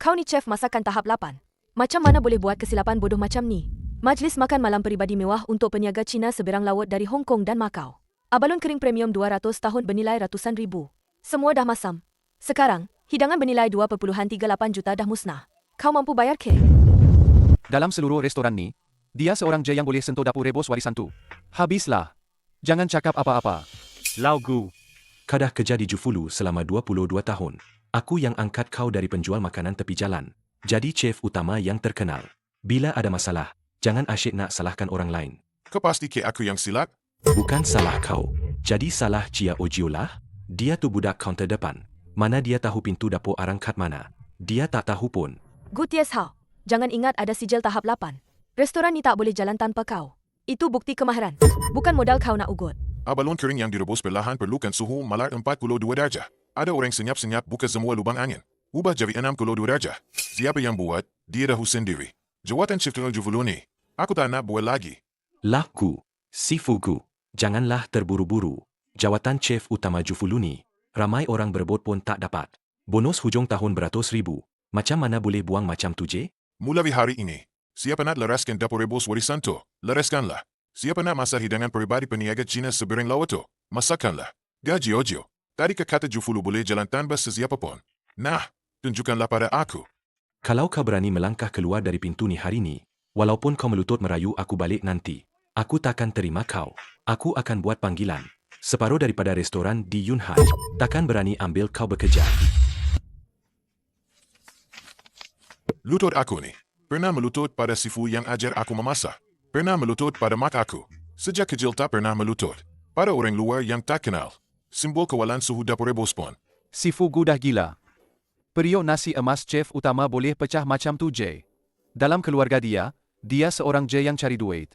Kau ni chef masakan tahap 8. Macam mana boleh buat kesilapan bodoh macam ni? Majlis makan malam peribadi mewah untuk peniaga Cina seberang laut dari Hong Kong dan Macau. Abalon kering premium 200 tahun bernilai ratusan ribu. Semua dah masam. Sekarang, hidangan bernilai 2.38 juta dah musnah. Kau mampu bayar ke? Dalam seluruh restoran ni, dia seorang je yang boleh sentuh dapur rebus warisan tu. Habislah. Jangan cakap apa-apa. Lau Gu. Kadah kerja di Jufulu selama 22 tahun. Aku yang angkat kau dari penjual makanan tepi jalan. Jadi chef utama yang terkenal. Bila ada masalah, jangan asyik nak salahkan orang lain. Kau pasti ke aku yang silap? Bukan salah kau. Jadi salah Cia Ojio lah. Dia tu budak kaunter depan. Mana dia tahu pintu dapur arang kat mana? Dia tak tahu pun. Good yes how. Jangan ingat ada sijil tahap 8. Restoran ni tak boleh jalan tanpa kau. Itu bukti kemahiran. Bukan modal kau nak ugut. Abalon kering yang direbus perlahan perlukan suhu malar 42 darjah. Ada orang senyap-senyap buka semua lubang angin. Ubah jadi 62 darjah. Siapa yang buat, dia dah sendiri. Jawatan chef Tengah Jufulu ni, aku tak nak buat lagi. Laku, Sifugu, janganlah terburu-buru. Jawatan chef utama Jufulu ni, ramai orang berebut pun tak dapat. Bonus hujung tahun beratus ribu. Macam mana boleh buang macam tu je? Mulai hari ini, siapa nak leraskan dapur rebus warisan tu, leraskanlah. Siapa nak masak hidangan peribadi peniaga Cina seberang laut tu, masakkanlah. Gaji Ojio, tadi ke kata Jufulu boleh jalan tanpa sesiapa pun. Nah, tunjukkanlah pada aku. Kalau kau berani melangkah keluar dari pintu ni hari ni, walaupun kau melutut merayu aku balik nanti, aku takkan terima kau. Aku akan buat panggilan. Separuh daripada restoran di Yunhai takkan berani ambil kau bekerja. Lutut aku ni, pernah melutut pada sifu yang ajar aku memasak. Pernah melutut pada mak aku. Sejak kecil tak pernah melutut pada orang luar yang tak kenal. Simbol kawalan suhu dapur rebus pun. Sifugu dah gila. Periuk nasi emas chef utama boleh pecah macam tu je. Dalam keluarga dia seorang je yang cari duit.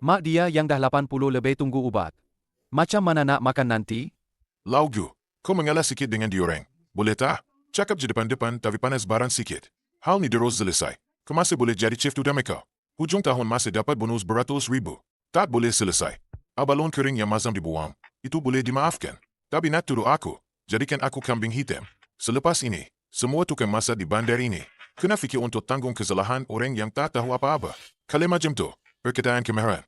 Mak dia yang dah 80 lebih tunggu ubat. Macam mana nak makan nanti? Lau Gu, kau mengalah sikit dengan diorang. Boleh tak? Cakap je depan-depan tapi panas baran sikit. Hal ni terus selesai. Kau masih boleh jadi chef utama kau. Hujung tahun masih dapat bonus beratus ribu. Tak boleh selesai. Abalon kering yang mazam dibuang, itu boleh dimaafkan. Tapi nak tuduh aku, jadikan aku kambing hitam. Selepas ini, semua tukang masak di bandar ini kena fikir untuk tanggung kesalahan orang yang tak tahu apa-apa. Kalau macam tu, perkataan kemahiran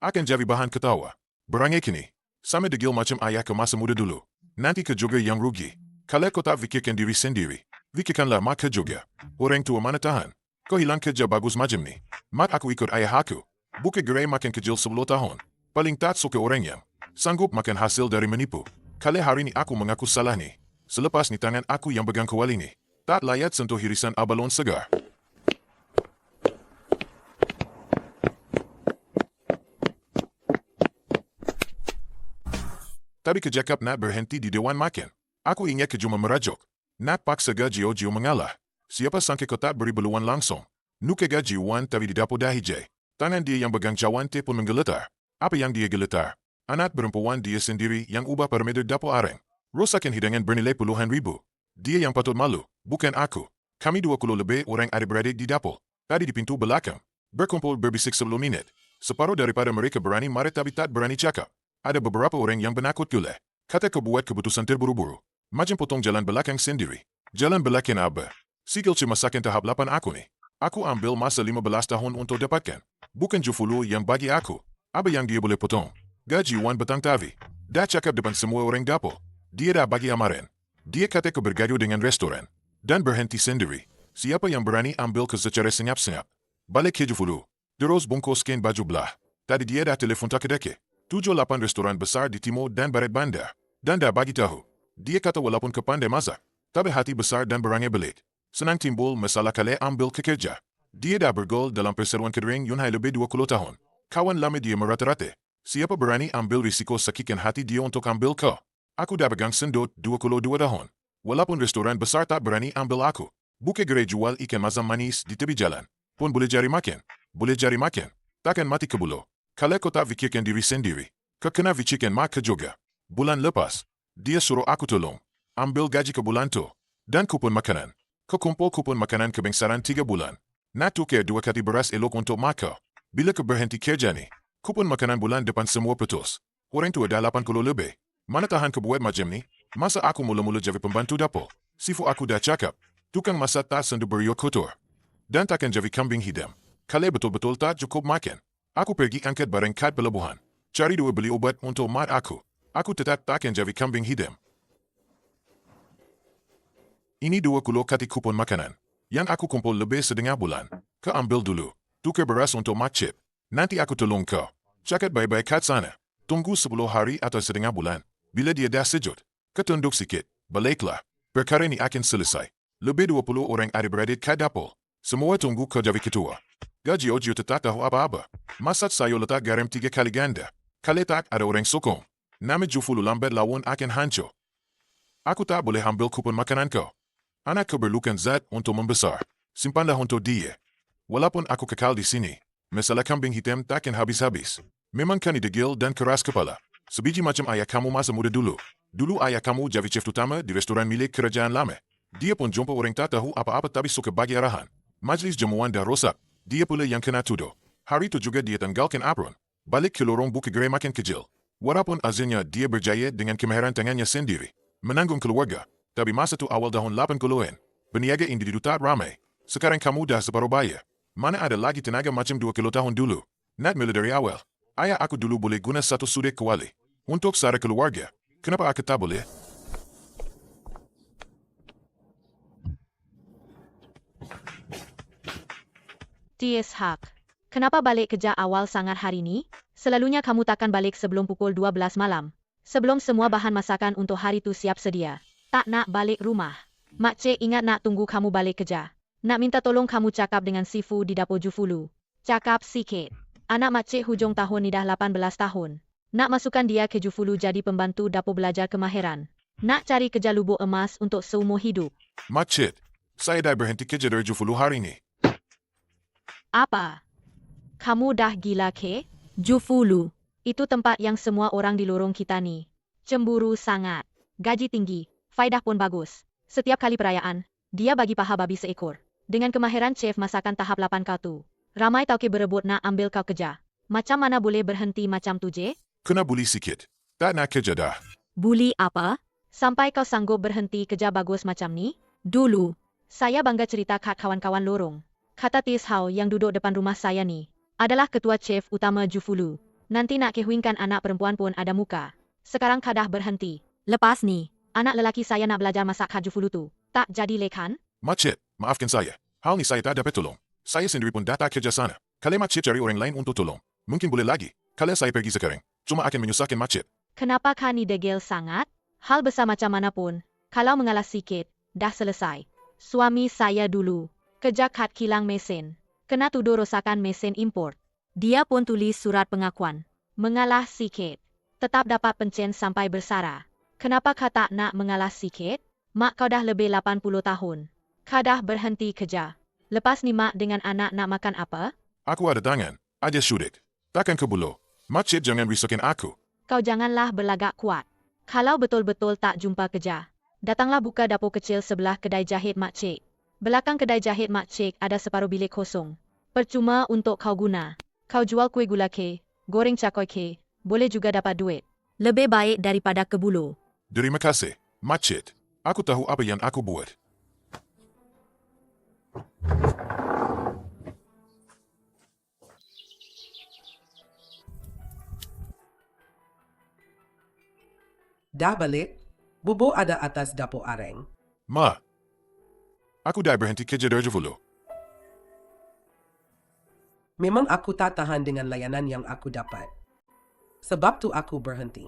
akan jadi bahan ketawa. Berangai kini, sama degil macam ayah ke masa muda dulu. Nanti ke juga yang rugi. Kalau kau tak fikirkan diri sendiri, fikirkanlah mak ke juga. Orang tua mana tahan? Kau hilang kerja bagus macam ni. Mak aku ikut ayah aku. Buka gerai makan kecil 10 tahun. Paling tak suka orang yang sanggup makan hasil dari menipu. Kalau hari ni aku mengaku salah ni, selepas ni tangan aku yang pegang kuali ni, tak layak sentuh irisan abalon segar. Tapi kejakap nak berhenti di dewan makan. Aku ingat ke cuma merajuk. Nak paksa Gaji Ojio mengalah. Siapa sangka kau tak beri beluan langsung. Nuka Gaji Wan tapi di dapur dah hijai. Tangan dia yang pegang cawan teh pun menggeletar. Apa yang dia geletar? Anak perempuan dia sendiri yang ubah parameter dapur arang. Rosakan hidangan bernilai puluhan ribu. Dia yang patut malu, bukan aku. Kami 20 lebih orang adik-beradik di dapur. Tadi di pintu belakang. Berkumpul berbisik 10 minit. Separuh daripada mereka berani marah tapi tak berani cakap. Ada beberapa orang yang penakut gila. Kata kau buat keputusan terburu-buru. Macam potong jalan belakang sendiri. Jalan belakang apa? Sigil masakan tahap 8 aku ni. Aku ambil masa 15 tahun untuk dapatkan. Bukan Jufulu yang bagi aku. Apa yang dia boleh potong? Gaji Wan betang tavi. Dah cakap depan semua orang dapur. Dia dah bagi amaran. Dia kata kau bergaduh dengan restoran. Dan berhenti sendiri. Siapa yang berani ambil ke secara senyap-senyap? Balik ke Jufulu. Terus bungkuskan baju belah. Tadi dia dah telefon tak kedeke. 7-8 restoran besar di timur dan barat bandar. Dan dah bagi tahu. Dia kata walaupun kau pandai masak, tapi hati besar dan berangai belit. Senang timbul masalah kalau ambil ke kerja. Dia dah bergol dalam perseruan kering Yunhai lebih 20 tahun. Kawan lama dia merata-rata. Siapa berani ambil risiko sakitkan hati dia untuk ambil kau? Aku dah pegang sendut 22 tahun. Walaupun restoran besar tak berani ambil aku. Buka gerai jual ikan mazam manis di tepi jalan. Pun boleh cari makan. Boleh cari makan. Takkan mati ke bulu. Kalau kau tak fikirkan diri sendiri, kau kena fikirkan mak ke juga. Bulan lepas, dia suruh aku tolong. Ambil gaji ke bulan tu. Dan kupon makanan. Kau kumpul kupon makanan kebengsaran 3 bulan. Nak tukar 2 kati beras elok untuk mak kau. Bila kau berhenti kerja ni, kupon makanan bulan depan semua putus. Orang tua dah 80 lebih. Mana tahan kau buat macam ni? Masa aku mula-mula jadi pembantu dapur, sifu aku dah cakap, Tukang masak tak sendu beriuk kotor. Dan takkan jadi kambing hitam. Kalau betul-betul tak cukup makan. Aku pergi angkat barang kad pelebuhan. Cari dua beli obat untuk mat aku. Aku tetap takkan jadi kambing hitam. Ini 20 kati kupon makanan. Yang aku kumpul lebih setengah bulan. Kau ambil dulu. Tukar beras untuk mak cip. Nanti aku tolong kau. Cakat baik-baik kat sana. Tunggu 10 hari atau setengah bulan. Bila dia dah sejut, ketunduk sikit. Baliklah. Perkara ini akan selesai. Lebih 20 orang adik-beradik kat dapur. Semua tunggu kau jadi ketua. Gaji Ojo tetap tahu apa-apa. Masak sayur letak garam 3 kali ganda. Kalau tak ada orang sokong. Nama Jufulu lambat lawan akan hancur. Aku tak boleh ambil kupon makanan kau. Anak keperlukan zat untuk membesar. Simpanlah untuk dia. Walaupun aku kekal di sini, masalah kambing hitam takkan habis-habis. Memang kani degil dan keras kepala. Sebiji macam ayah kamu masa muda dulu. Dulu ayah kamu jadi chef utama di restoran milik kerajaan lama. Dia pun jumpa orang tak tahu apa-apa tapi suka bagi arahan. Majlis jamuan dah rosak. Dia pula yang kena tuduh. Hari itu juga dia tanggalkan apron. Balik ke lorong buka gerai makan kecil. Walaupun azilnya dia berjaya dengan kemahiran tangannya sendiri. Menanggung keluarga. Tapi masa tu awal tahun 80-an. Peniaga individu tak ramai. Sekarang kamu dah separuh bayar. Mana ada lagi tenaga macam 2 kilo tahun dulu. Nak mula dari awal. Ayah aku dulu boleh guna satu sudik kuali. Untuk sara keluarga. Kenapa aku tak boleh? Ties Hak. Kenapa balik kerja awal sangat hari ini? Selalunya kamu takkan balik sebelum pukul 12 malam. Sebelum semua bahan masakan untuk hari tu siap sedia. Tak nak balik rumah. Mak Cik ingat nak tunggu kamu balik kerja. Nak minta tolong kamu cakap dengan Sifu di dapur Jufulu. Cakap sikit. Anak Mak Cik hujung tahun ni dah 18 tahun. Nak masukkan dia ke Jufulu jadi pembantu dapur belajar kemahiran. Nak cari kerja lubuk emas untuk seumur hidup. Mak Cik, saya dah berhenti kerja dari Jufulu hari ini. Apa? Kamu dah gila ke? Jufulu. Itu tempat yang semua orang di lorong kita ni. Cemburu sangat. Gaji tinggi. Faedah pun bagus. Setiap kali perayaan, dia bagi paha babi seekor. Dengan kemahiran chef masakan tahap 8 kau tu. Ramai tauke berebut nak ambil kau kerja. Macam mana boleh berhenti macam tu je? Kena buli sikit. Tak nak kerja dah. Buli apa? Sampai kau sanggup berhenti kerja bagus macam ni? Dulu, saya bangga cerita kat kawan-kawan lorong. Kata Tis Hao yang duduk depan rumah saya ni, adalah ketua chef utama Jufulu. Nanti nak kehwinkan anak perempuan pun ada muka. Sekarang kau dah berhenti. Lepas ni, anak lelaki saya nak belajar masak kat Jufulu tu. Tak jadi lekan? Mak Cik, maafkan saya. Hal ni saya tak dapat tolong. Saya sendiri pun dah tak kerja sana. Kalau Mak Cik cari orang lain untuk tolong, mungkin boleh lagi. Kalau saya pergi sekarang, cuma akan menyusahkan Mak Cik. Kenapa kau ni degil sangat? Hal besar macam mana pun, kalau mengalah sikit, dah selesai. Suami saya dulu, kerja kat kilang mesin. Kena tuduh rosakan mesin import. Dia pun tulis surat pengakuan. Mengalah sikit. Tetap dapat pencen sampai bersara. Kenapa kau tak nak mengalah sikit? Mak kau dah lebih 80 tahun. Kau dah berhenti kerja. Lepas ni mak dengan anak nak makan apa? Aku ada tangan, ada sudik. Takkan kebulu. Mak Cik jangan risaukan aku. Kau janganlah berlagak kuat. Kalau betul-betul tak jumpa kerja, datanglah buka dapur kecil sebelah kedai jahit Mak Cik. Belakang kedai jahit Mak Cik ada separuh bilik kosong. Percuma untuk kau guna. Kau jual kuih gula ke, goreng cakoi ke, boleh juga dapat duit. Lebih baik daripada kebulu. Terima kasih, Mak Cik. Aku tahu apa yang aku buat. Dah balik? Bubu ada atas dapur areng. Ma, aku dah berhenti kerja dari Jufulu. Memang aku tak tahan dengan layanan yang aku dapat. Sebab tu aku berhenti.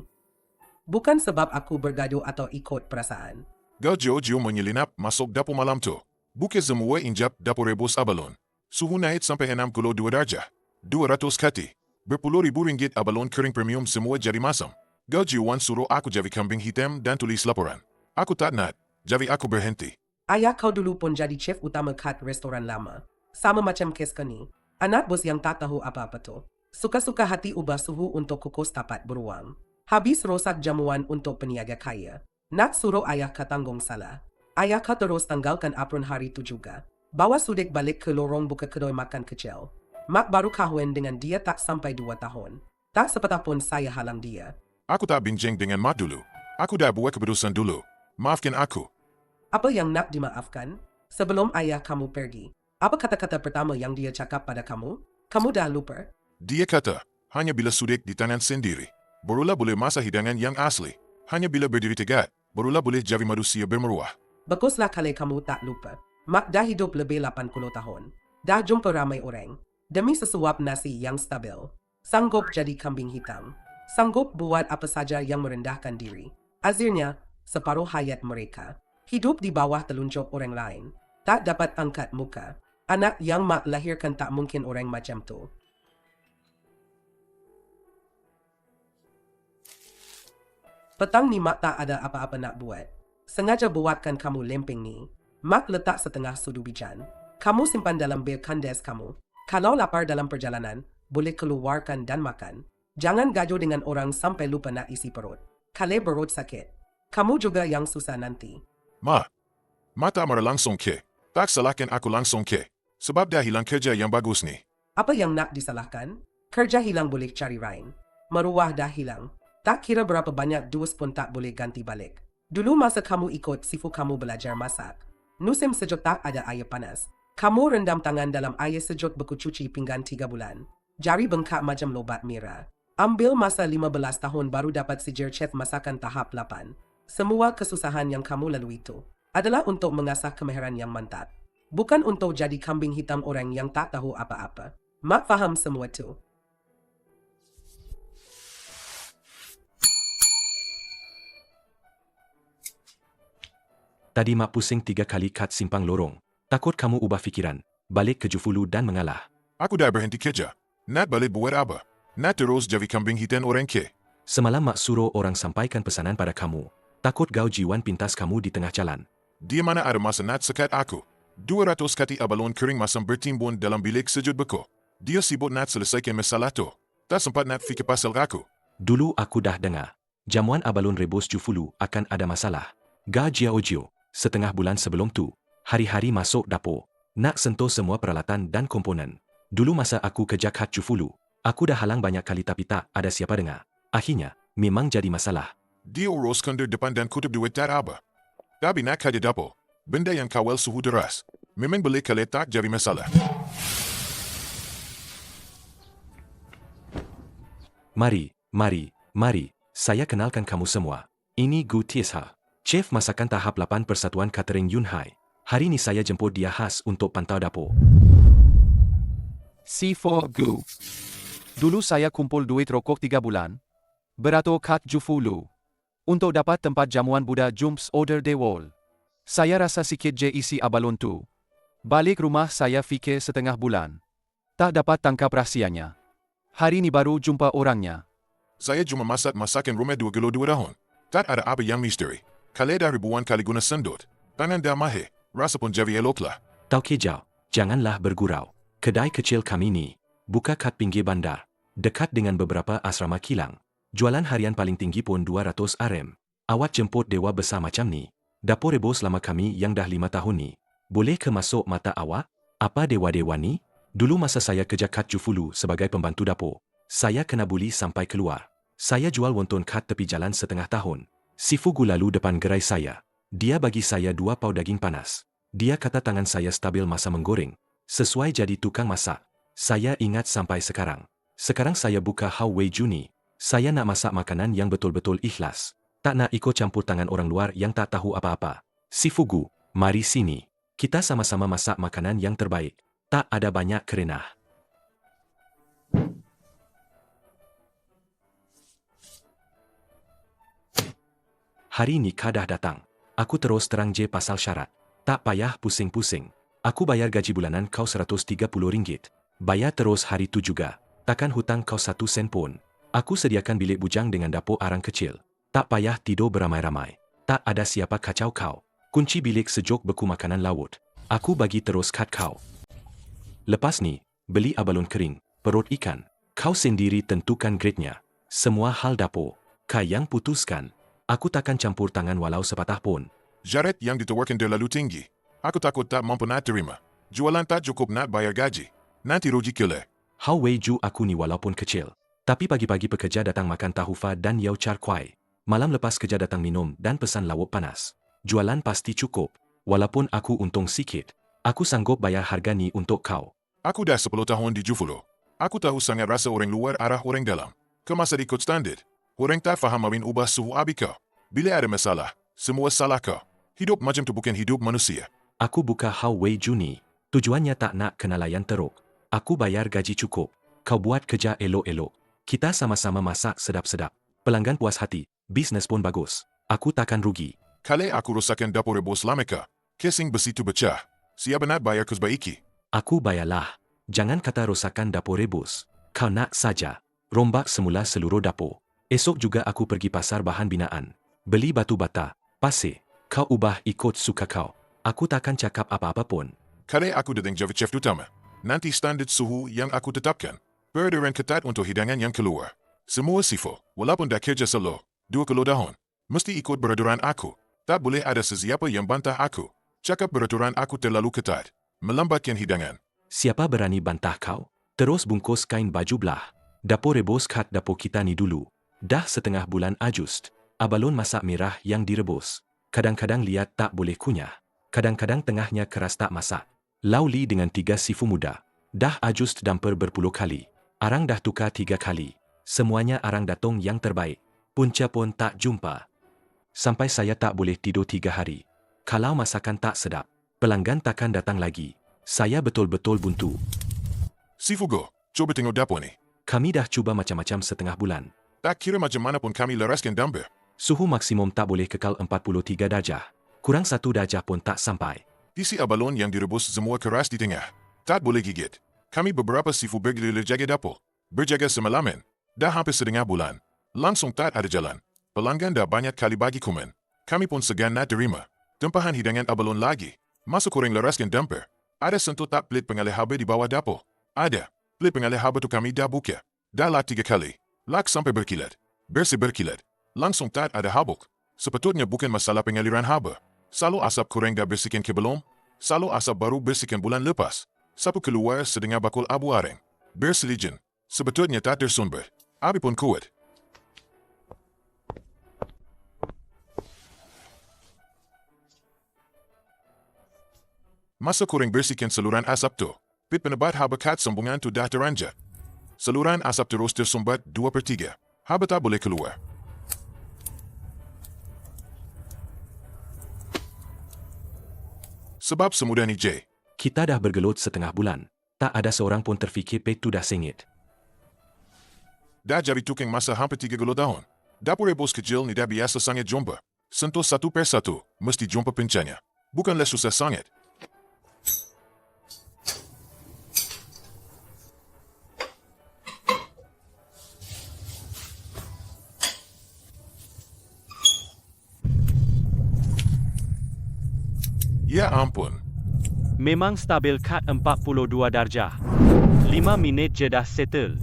Bukan sebab aku bergaduh atau ikut perasaan. Kau jauh-jauh menyelinap masuk dapur malam tu. Bukan semua injap dapur rebus abalon. Suhu naik sampai 62 darjah. 200 kati. Berpuluh-ribu ringgit abalon kering premium semua jadi masam. Kau jiwan suruh aku jadi kambing hitam dan tulis laporan. Aku tak nak, jadi aku berhenti. Ayah kau dulu pun jadi chef utama kat restoran lama. Sama macam kes ni. Anak bos yang tak tahu apa-apa tu. Suka-suka hati ubah suhu untuk kukus tapat beruang. Habis rosak jamuan untuk peniaga kaya. Nak suruh ayah kau tanggung salah. Ayah kau terus tanggalkan apron hari tu juga. Bawa sudik balik ke lorong buka kedai makan kecil. Mak baru kahwin dengan dia tak sampai 2 tahun. Tak sepatah pun saya halang dia. Aku tak bincang dengan Mak dulu. Aku dah buat keputusan dulu. Maafkan aku. Apa yang nak dimaafkan? Sebelum ayah kamu pergi, apa kata-kata pertama yang dia cakap pada kamu? Kamu dah lupa? Dia kata, hanya bila sudik di tangan sendiri, barulah boleh masak hidangan yang asli. Hanya bila berdiri tegak, barulah boleh jadi manusia bermeruah. Baguslah kalau kamu tak lupa. Mak dah hidup lebih 80 tahun. Dah jumpa ramai orang. Demi sesuap nasi yang stabil. Sanggup jadi kambing hitam. Sanggup buat apa saja yang merendahkan diri. Akhirnya, separuh hayat mereka hidup di bawah telunjuk orang lain. Tak dapat angkat muka. Anak yang mak lahirkan tak mungkin orang macam tu. Petang ni mak tak ada apa-apa nak buat. Sengaja buatkan kamu lempeng ni. Mak letak setengah sudu bijan. Kamu simpan dalam bil kandes kamu. Kalau lapar dalam perjalanan, boleh keluarkan dan makan. Jangan gaduh dengan orang sampai lupa nak isi perut. Kalau perut sakit, kamu juga yang susah nanti. Ma tak marah langsung ke. Tak salahkan aku langsung ke. Sebab dah hilang kerja yang bagus ni. Apa yang nak disalahkan? Kerja hilang boleh cari lain. Maruah dah hilang. Tak kira berapa banyak duit pun tak boleh ganti balik. Dulu masa kamu ikut sifu kamu belajar masak, musim sejuk tak ada air panas. Kamu rendam tangan dalam air sejuk beku cuci pinggan 3 bulan. Jari bengkak macam lobat merah. Ambil masa 15 tahun baru dapat sijil chef masakan tahap 8. Semua kesusahan yang kamu lalui itu adalah untuk mengasah kemahiran yang mantap. Bukan untuk jadi kambing hitam orang yang tak tahu apa-apa. Mak faham semua tu. Tadi mak pusing 3 kali kat simpang lorong. Takut kamu ubah fikiran, balik ke Jufulu dan mengalah. Aku dah berhenti kerja. Nak balik buat apa? Nak terus jadi kambing hitam orang ke? Semalam mak suruh orang sampaikan pesanan pada kamu. Takut gau jiwan pintas kamu di tengah jalan. Dia mana ada masa nak sekat aku. 200 kati abalon kering masam bertimbun dalam bilik sejut beku. Dia sibuk nak selesaikan masalah tu. Tak sempat nak fikir pasal aku. Dulu aku dah dengar, jamuan abalon rebus Jufulu akan ada masalah. Ga Jiaojio, setengah bulan sebelum tu, hari-hari masuk dapur, nak sentuh semua peralatan dan komponen. Dulu masa aku kerja kat Jufulu, aku dah halang banyak kali tapi tak ada siapa dengar. Akhirnya, memang jadi masalah. Dia uruskan dari depan dan kutip duit tak apa. Tapi nak kerja dapur, benda yang kawal suhu deras. Memang boleh kalau tak jadi masalah. Mari, saya kenalkan kamu semua. Ini Gu Tiesha, Chef Masakan Tahap 8 Persatuan Catering Yunhai. Hari ini saya jemput dia khas untuk pantau dapur. C4 Gu. Dulu saya kumpul duit rokok 3 bulan. Beratur kat Jufulu. Untuk dapat tempat jamuan Buddha Jumps Order Dewol. Saya rasa sikit je isi abalon tu. Balik rumah saya fikir setengah bulan. Tak dapat tangkap rahsianya. Hari ni baru jumpa orangnya. Saya cuma masak masakan rumah 2 kilo 2 tahun. Tak ada apa yang misteri. Kalau dah ribuan kali guna sendut, tangan dah mahir, rasa pun jadi eloklah. Tau Kejau, janganlah bergurau. Kedai kecil kami ni, buka kat pinggir bandar, dekat dengan beberapa asrama kilang. Jualan harian paling tinggi pun 200 RM. Awak jemput dewa besar macam ni. Dapur rebus lama kami yang dah 5 tahun ni. Boleh ke masuk mata awak? Apa dewa-dewa ni? Dulu masa saya kerja kat Jufulu sebagai pembantu dapur, saya kena buli sampai keluar. Saya jual wonton kat tepi jalan setengah tahun. Sifu Gu lalu depan gerai saya. Dia bagi saya 2 pau daging panas. Dia kata tangan saya stabil masa menggoreng. Sesuai jadi tukang masak. Saya ingat sampai sekarang. Sekarang saya buka How Wei Juni. Saya nak masak makanan yang betul-betul ikhlas. Tak nak ikut campur tangan orang luar yang tak tahu apa-apa. Sifu Gu, mari sini. Kita sama-sama masak makanan yang terbaik. Tak ada banyak kerenah. Hari ni kau dah datang. Aku terus terang je pasal syarat. Tak payah pusing-pusing. Aku bayar gaji bulanan kau RM130. Bayar terus hari tu juga. Takkan hutang kau 1 sen pun. Aku sediakan bilik bujang dengan dapur arang kecil. Tak payah tidur beramai-ramai. Tak ada siapa kacau kau. Kunci bilik sejuk beku makanan laut. Aku bagi terus kat kau. Lepas ni, beli abalon kering, perut ikan. Kau sendiri tentukan grade-nya. Semua hal dapur. Kau yang putuskan. Aku takkan campur tangan walau sepatah pun. Jaret yang ditawarkan terlalu tinggi. Aku takut tak mampu nak terima. Jualan tak cukup nak bayar gaji. Nanti rugi kile. How Wei Ju aku ni walaupun kecil. Tapi pagi-pagi pekerja datang makan tahu fa dan yau char kwai. Malam lepas kerja datang minum dan pesan lauk panas. Jualan pasti cukup. Walaupun aku untung sikit, aku sanggup bayar harga ni untuk kau. Aku dah 10 tahun di Jufolo. Aku tahu sangat rasa orang luar arah orang dalam. Kemasa ikut standard. Orang tak faham mawin ubah suhu abi kau. Bila ada masalah, semua salah kau. Hidup macam tu bukan hidup manusia. Aku buka Huawei Juni. Tujuannya tak nak kena layan teruk. Aku bayar gaji cukup. Kau buat kerja elok-elok. Kita sama-sama masak sedap-sedap. Pelanggan puas hati. Bisnes pun bagus. Aku takkan rugi. Kali aku rosakkan dapur rebus lameka. Casing besi tu pecah. Siapa nak bayar kusbaiki? Aku bayarlah. Jangan kata rosakan dapur rebus. Kau nak saja. Rombak semula seluruh dapur. Esok juga aku pergi pasar bahan binaan. Beli batu bata, pasir. Kau ubah ikut suka kau. Aku takkan cakap apa-apa pun. Kali aku datang Java Chef utama. Nanti standard suhu yang aku tetapkan. Peraturan ketat untuk hidangan yang keluar. Semua sifo, walaupun dah kerja selo, 20 tahun, mesti ikut peraturan aku. Tak boleh ada sesiapa yang bantah aku. Cakap peraturan aku terlalu ketat. Melambatkan hidangan. Siapa berani bantah kau? Terus bungkus kain baju belah. Dapur rebus kat dapur kita ni dulu. Dah setengah bulan ajust. Abalon masak merah yang direbus. Kadang-kadang liat tak boleh kunyah. Kadang-kadang tengahnya keras tak masak. Lauli dengan 3 sifu muda. Dah ajust damper berpuluh kali. Arang dah tukar 3 kali. Semuanya arang datong yang terbaik. Punca pun tak jumpa. Sampai saya tak boleh tidur 3 hari. Kalau masakan tak sedap, pelanggan takkan datang lagi. Saya betul-betul buntu. Sifugo, coba tengok dapur ni. Kami dah cuba macam-macam setengah bulan. Tak kira macam mana pun kami leraskan damper. Suhu maksimum tak boleh kekal 43 darjah. Kurang 1 darjah pun tak sampai. Isi abalon yang direbus semua keras di tengah. Tak boleh gigit. Kami beberapa sifu bergelir jaga dapur. Berjaga semalaman. Dah hampir setengah bulan. Langsung tak ada jalan. Pelanggan dah banyak kali bagi komen. Kami pun segan nak terima. Tempahan hidangan abalon lagi. Masuk koreng leraskan damper. Ada sentuh tak pelit pengalih haba di bawah dapur. Ada. Pelit pengalih haba tu kami dah buka. Dah lah 3 kali. Lak sampai berkilat. Bersih berkilat. Langsung tak ada habuk. Sepatutnya bukan masalah pengaliran haba. Selalu asap koreng dah bersihkan ke belum? Selalu asap baru bersihkan bulan lepas. Sapu keluar sedengah bakul abu areng. Berselijen. Sebetulnya tak tersumber. Abi pun kuat. Masa koreng bersihkan saluran asap tu, pit penebat haba kat sambungan tu dah teranjat. Saluran asap terus tersumbat 2/3. Haba tak boleh keluar. Sebab semudah ni, J. Kita dah bergelut setengah bulan. Tak ada seorang pun terfikir pet tu dah sengit. Dah jadi tukang masa hampir 30 tahun. Dapur rebus kecil ni dah biasa sangat jumpa. Sentuh satu per satu, mesti jumpa pencanya. Bukanlah susah sangat. Ya ampun. Memang stabil kat 42 darjah. 5 minit je dah settle.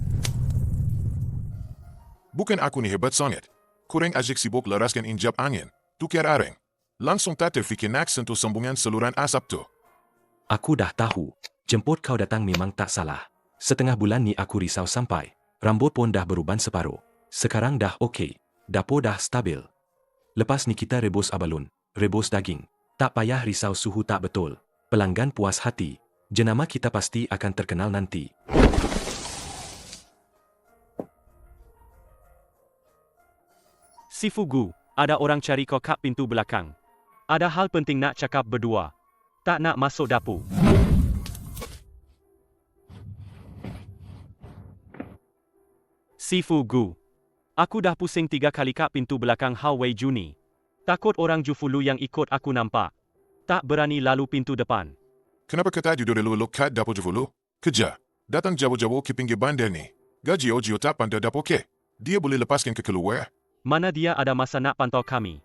Bukan aku ni hebat sangat. Kurang ajak sibuk leraskan injap angin. Tukar areng. Langsung tak terfikir nak sentuh sambungan saluran asap tu. Aku dah tahu. Jemput kau datang memang tak salah. Setengah bulan ni aku risau sampai. Rambut pun dah beruban separuh. Sekarang dah okey. Dapur dah stabil. Lepas ni kita rebus abalun. Rebus daging. Tak payah risau suhu tak betul. Pelanggan puas hati. Jenama kita pasti akan terkenal nanti. Sifugu, ada orang cari kau kat pintu belakang. Ada hal penting nak cakap berdua. Tak nak masuk dapur. Sifugu, aku dah pusing 3 kali kat pintu belakang Huawei Juni. Takut orang Jufulu yang ikut aku nampak. Tak berani lalu pintu depan. Kenapa kata duduk dulu kat dapur Jufulu? Kejar. Datang jauh-jauh ke pinggir bandar ni. Gaji Ojo tak pandai dapur ke? Dia boleh lepaskan ke keluar? Mana dia ada masa nak pantau kami.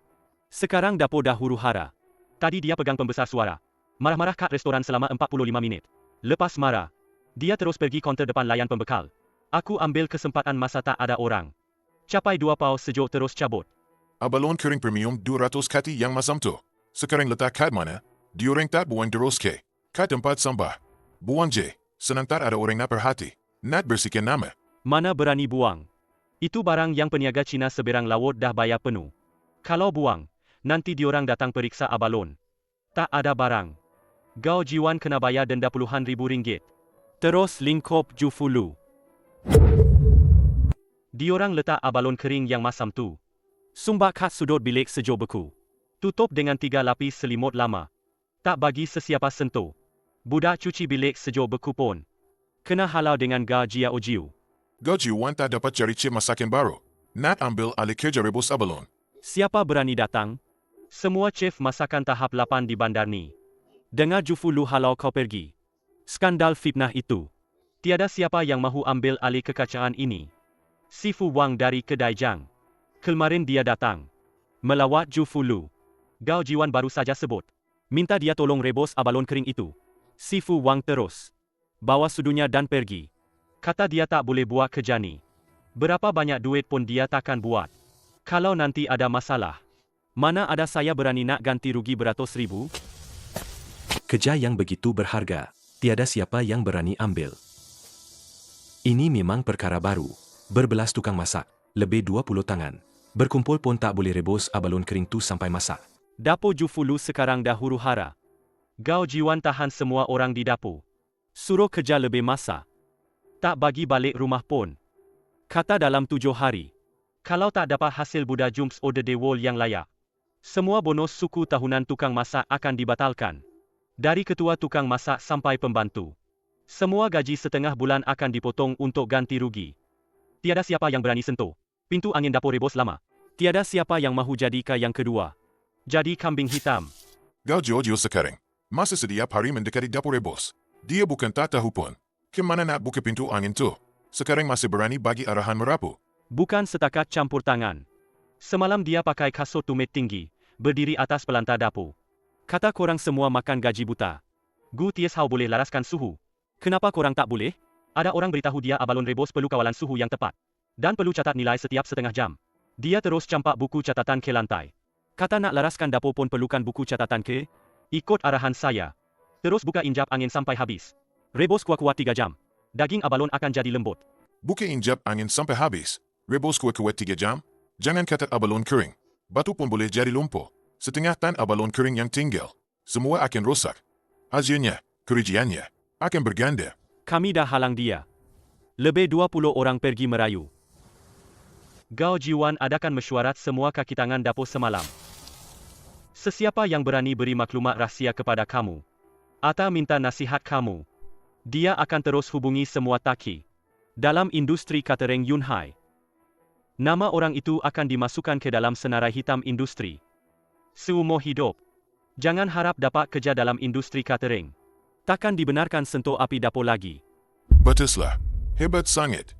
Sekarang dapur dah huru-hara. Tadi dia pegang pembesar suara. Marah-marah kat restoran selama 45 minit. Lepas marah, dia terus pergi kaunter depan layan pembekal. Aku ambil kesempatan masa tak ada orang. Capai 2 paus sejuk terus cabut. Abalon kering premium 200 kati yang masam tu. Sekarang letak kat mana? Diorang tak buang terus ke? Kat tempat sambah. Buang je. Senang tak ada orang nak perhati. Nak bersihkan nama. Mana berani buang? Itu barang yang peniaga Cina seberang laut dah bayar penuh. Kalau buang, nanti diorang datang periksa abalon. Tak ada barang. Gao Jiwan kena bayar denda puluhan ribu ringgit. Terus lingkup Jufulu. Diorang letak abalon kering yang masam tu. Sumbak kat sudut bilik sejuk beku. Tutup dengan 3 lapis selimut lama. Tak bagi sesiapa sentuh. Budak cuci bilik sejuk beku pun kena halau dengan Ga Jia Ojiu. Gaji Wan tak dapat cari cip masakan baru. Nat ambil alih kerja rebus abalon. Siapa berani datang? Semua chef masakan tahap 8 di bandar ni. Dengar Jufulu halau kau pergi. Skandal fitnah itu. Tiada siapa yang mahu ambil alih kekacauan ini. Sifu Wang dari kedai Jang. Kemarin dia datang. Melawat Jufulu. Gao Jiwan baru saja sebut. Minta dia tolong rebus abalon kering itu. Sifu Wang terus bawa sudunya dan pergi. Kata dia tak boleh buat kerja ni. Berapa banyak duit pun dia takkan buat. Kalau nanti ada masalah. Mana ada saya berani nak ganti rugi beratus ribu? Kerja yang begitu berharga, tiada siapa yang berani ambil. Ini memang perkara baru. Berbelas tukang masak, lebih 20 tangan. Berkumpul pun tak boleh rebus abalon kering tu sampai masak. Dapur Jufulu sekarang dah huru-hara. Gao Jiwan tahan semua orang di dapur. Suruh kerja lebih masa. Tak bagi balik rumah pun. Kata dalam 7 hari. Kalau tak dapat hasil Buddha Jumps Order Dewol yang layak. Semua bonus suku tahunan tukang masak akan dibatalkan. Dari ketua tukang masak sampai pembantu. Semua gaji setengah bulan akan dipotong untuk ganti rugi. Tiada siapa yang berani sentuh pintu angin dapur rebus lama. Tiada siapa yang mahu jadi yang kedua. Jadi kambing hitam. Gao Jojo sekarang masih setiap hari mendekati dapur rebus. Dia bukan tak tahu pun. Kemana nak buka pintu angin tu? Sekarang masih berani bagi arahan merapu. Bukan setakat campur tangan. Semalam dia pakai kasut tumit tinggi, berdiri atas pelantar dapur. Kata korang semua makan gaji buta. Gu Ties Hao boleh laraskan suhu. Kenapa korang tak boleh? Ada orang beritahu dia abalon rebus perlu kawalan suhu yang tepat. Dan perlu catat nilai setiap setengah jam. Dia terus campak buku catatan ke lantai. Kata nak laraskan dapur pun perlukan buku catatan ke? Ikut arahan saya. Terus buka injap angin sampai habis. Rebus kuat-kuat 3 jam. Daging abalon akan jadi lembut. Buka injap angin sampai habis. Rebus kuat-kuat 3 jam. Jangan kata abalon kering. Batu pun boleh jadi lumpuh. Setengah tan abalon kering yang tinggal. Semua akan rosak. Hasilnya, kerugiannya akan berganda. Kami dah halang dia. Lebih 20 orang pergi merayu. Gao Jiwan adakan mesyuarat semua kaki tangan dapur semalam. Sesiapa yang berani beri maklumat rahsia kepada kamu, atau minta nasihat kamu, dia akan terus hubungi semua taki dalam industri catering Yunhai. Nama orang itu akan dimasukkan ke dalam senarai hitam industri seumur hidup. Jangan harap dapat kerja dalam industri catering. Takkan dibenarkan sentuh api dapur lagi. Betuslah. Hebat sangat.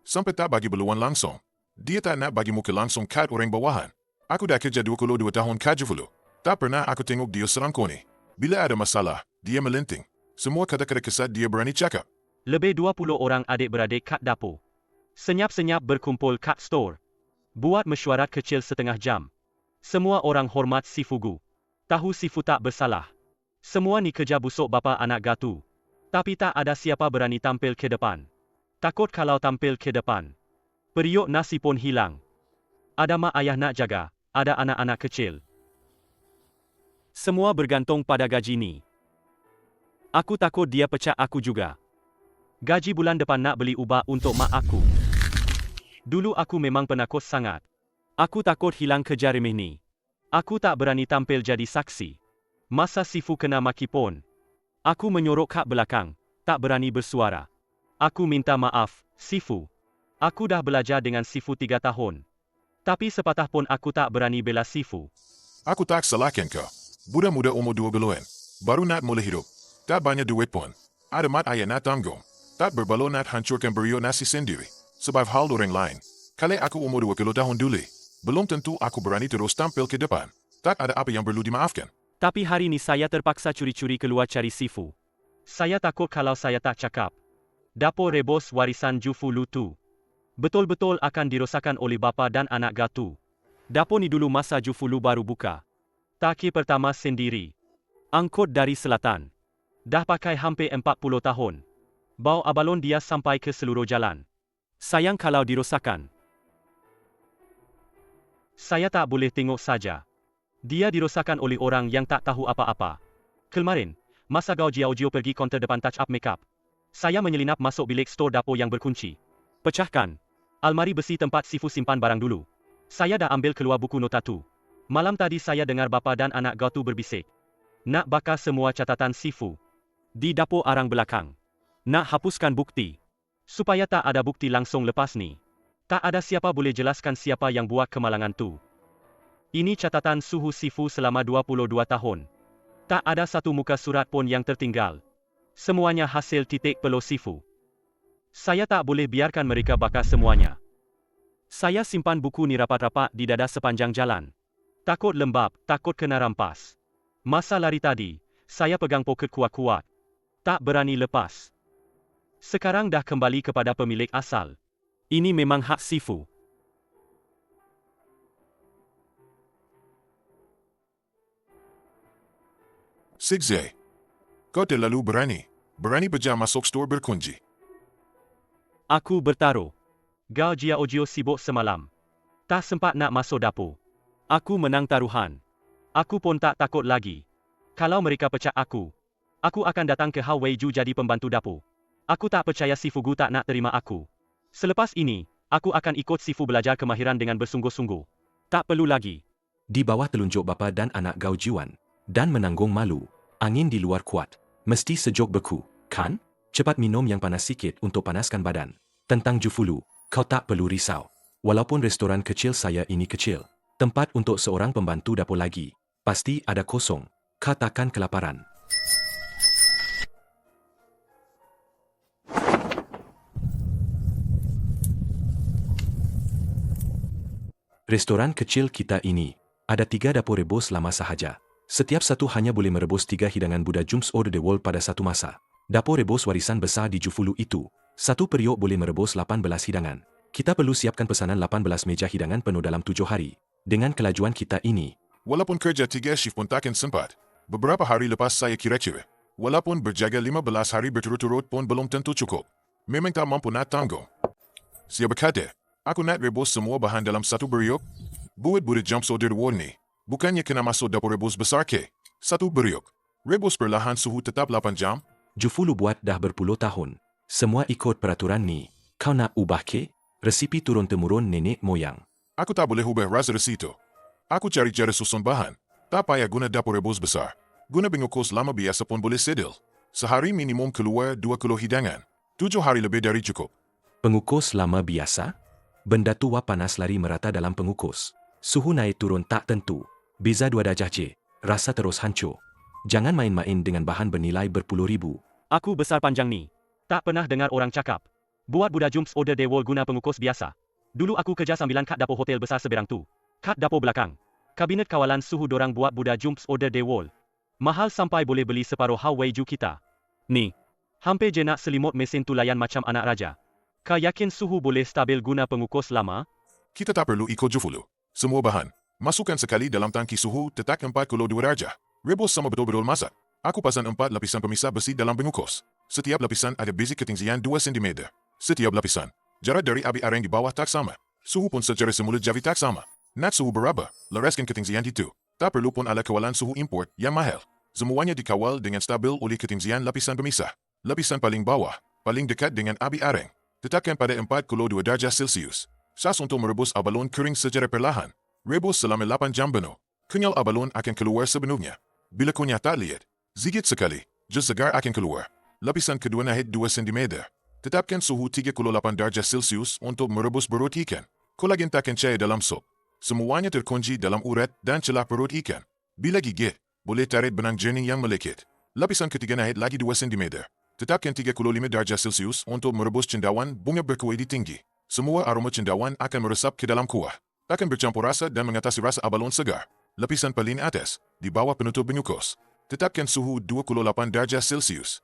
Sampai tak bagi beluan langsung. Dia tak nak bagi muka langsung kat orang bawahan. Aku dah kerja 22 tahun kat Jufulu. Tak pernah aku tengok dia serangkau ni. Bila ada masalah, dia melenting. Semua kata-kata kesat dia berani cakap. Lebih 20 orang adik-beradik kat dapur. Senyap-senyap berkumpul kat store. Buat mesyuarat kecil setengah jam. Semua orang hormat Sifu Gu. Tahu Sifu tak bersalah. Semua ni kerja busuk bapa anak gatu. Tapi tak ada siapa berani tampil ke depan. Takut kalau tampil ke depan, periuk nasi pun hilang. Ada mak ayah nak jaga, ada anak-anak kecil. Semua bergantung pada gaji ni. Aku takut dia pecah aku juga. Gaji bulan depan nak beli ubah untuk mak aku. Dulu aku memang penakut sangat. Aku takut hilang kerja remeh ni. Aku tak berani tampil jadi saksi. Masa Sifu kena maki pun, aku menyorok kat belakang, tak berani bersuara. Aku minta maaf, Sifu. Aku dah belajar dengan Sifu 3 tahun. Tapi sepatah pun aku tak berani bela Sifu. Aku tak salahkan kau. Budak muda umur 2 bulan. Baru nak mula hidup. Tak banyak duit pun. Ada mat ayah nak tanggung. Tak berbaloi nak hancurkan beriuk nasi sendiri. Sebab hal orang lain. Kalau aku umur 20 tahun dulu, belum tentu aku berani terus tampil ke depan. Tak ada apa yang perlu dimaafkan. Tapi hari ni saya terpaksa curi-curi keluar cari Sifu. Saya takut kalau saya tak cakap. Dapur rebus warisan Jufulu tu betul-betul akan dirosakkan oleh bapa dan anak gatu. Dapur ni dulu masa Jufulu baru buka. Taki pertama sendiri. Angkut dari selatan. Dah pakai hampir 40 tahun. Bau abalon dia sampai ke seluruh jalan. Sayang kalau dirosakkan. Saya tak boleh tengok saja. Dia dirosakkan oleh orang yang tak tahu apa-apa. Kemarin, masa Gao Jiao pergi kaunter depan touch up makeup, saya menyelinap masuk bilik stor dapur yang berkunci. Pecahkan almari besi tempat Sifu simpan barang dulu. Saya dah ambil keluar buku nota tu. Malam tadi saya dengar bapa dan anak Gao tu berbisik. Nak bakar semua catatan Sifu di dapur arang belakang. Nak hapuskan bukti. Supaya tak ada bukti langsung lepas ni. Tak ada siapa boleh jelaskan siapa yang buat kemalangan tu. Ini catatan suhu Sifu selama 22 tahun. Tak ada satu muka surat pun yang tertinggal. Semuanya hasil titik peluh Sifu. Saya tak boleh biarkan mereka bakar semuanya. Saya simpan buku ni rapat-rapat di dada sepanjang jalan. Takut lembab, takut kena rampas. Masa lari tadi, saya pegang poket kuat-kuat. Tak berani lepas. Sekarang dah kembali kepada pemilik asal. Ini memang hak Sifu. Sigze. Kau terlalu berani. Berani pejam masuk stor berkunci. Aku bertaruh. Gao Jiao sibuk semalam. Tak sempat nak masuk dapur. Aku menang taruhan. Aku pun tak takut lagi. Kalau mereka pecat aku akan datang ke Hao Weiju jadi pembantu dapur. Aku tak percaya Sifu Gu tak nak terima aku. Selepas ini, aku akan ikut Sifu belajar kemahiran dengan bersungguh-sungguh. Tak perlu lagi. Di bawah telunjuk bapa dan anak Gao Jiwan, dan menanggung malu, angin di luar kuat. Mesti sejuk beku, kan? Cepat minum yang panas sikit untuk panaskan badan. Tentang Jufulu, kau tak perlu risau. Walaupun restoran kecil saya ini kecil, tempat untuk seorang pembantu dapur lagi, pasti ada kosong. Kau takkan kelaparan. Restoran kecil kita ini, ada 3 dapur rebus lama sahaja. Setiap satu hanya boleh merebus 3 hidangan Buddha Jumps Order the World pada satu masa. Dapur rebus warisan besar di Jufulu itu, satu periuk boleh merebus 18 hidangan. Kita perlu siapkan pesanan 18 meja hidangan penuh dalam 7 hari. Dengan kelajuan kita ini, Walaupun kerja 3 shift pun takkan sempat. Beberapa hari lepas saya kira-kira. Walaupun berjaga 15 hari berturut-turut pun belum tentu cukup. Memang tak mampu nak tanggung. Saya berkata, aku nak rebus semua bahan dalam satu beriuk. Buat Buddha Jumps Order the World ni, bukannya kena masuk dapur rebus besar ke? Satu beriuk. Rebus perlahan suhu tetap 8 jam. Jufulu buat dah berpuluh tahun. Semua ikut peraturan ni. Kau nak ubah ke? Resipi turun-temurun nenek moyang. Aku tak boleh ubah rasa itu. Aku cari cara susun bahan. Tak payah guna dapur rebus besar. Guna pengukus lama biasa pun boleh sedil. Sehari minimum keluar 2 kilo hidangan. 7 hari lebih dari cukup. Pengukus lama biasa? Benda tua panas lari merata dalam pengukus. Suhu naik turun tak tentu. Beza 2 darjah je. Rasa terus hancur. Jangan main-main dengan bahan bernilai berpuluh ribu. Aku besar panjang ni. Tak pernah dengar orang cakap. Buat Buddha Jumps Order the World guna pengukus biasa. Dulu aku kerja sambilan kat dapur hotel besar seberang tu. Kat dapur belakang. Kabinet kawalan suhu dorang buat Buddha Jumps Order the World. Mahal sampai boleh beli separuh Hao Weiju kita. Ni. Hampir je nak selimut mesin tu layan macam anak raja. Kau yakin suhu boleh stabil guna pengukus lama? Kita tak perlu ikut Jufulu. Semua bahan. Masukkan sekali dalam tangki suhu tetak 42 darjah. Rebus sama betul-betul masak. Aku pasang 4 lapisan pemisah besi dalam pengukus. Setiap lapisan ada basic ketinggian 2 cm. Setiap lapisan. Jarak dari api arang di bawah tak sama. Suhu pun secara semula jadi tak sama. Nak suhu berapa? Laraskan ketinggian itu. Tak perlu pun alat kawalan suhu import yang mahal. Semuanya dikawal dengan stabil oleh ketinggian lapisan pemisah. Lapisan paling bawah, paling dekat dengan api arang. Letakkan pada 42 darjah Celsius. Sas untuk merebus abalon kering secara perlahan. Rebus selama 8 jam penuh. Kenyal abalon akan keluar sepenuhnya. Bila kunyah tak lihat, zigit sekali, jus segar akan keluar. Lapisan kedua naik 2 cm. Tetapkan suhu 38 darjah Celsius untuk merebus perut ikan. Kolagen takkan cair dalam sup. Semuanya terkunci dalam urat dan celah perut ikan. Bila gigit, boleh tarik benang jernih yang melekit. Lapisan ketiga naik lagi 2 cm. Tetapkan 35 darjah Celsius untuk merebus cendawan bunga berkuali tinggi. Semua aroma cendawan akan meresap ke dalam kuah. Akan bercampur rasa dan mengatasi rasa abalon segar. Lapisan paling atas, di bawah penutup pengukus. Tetapkan suhu 28 darjah Celsius.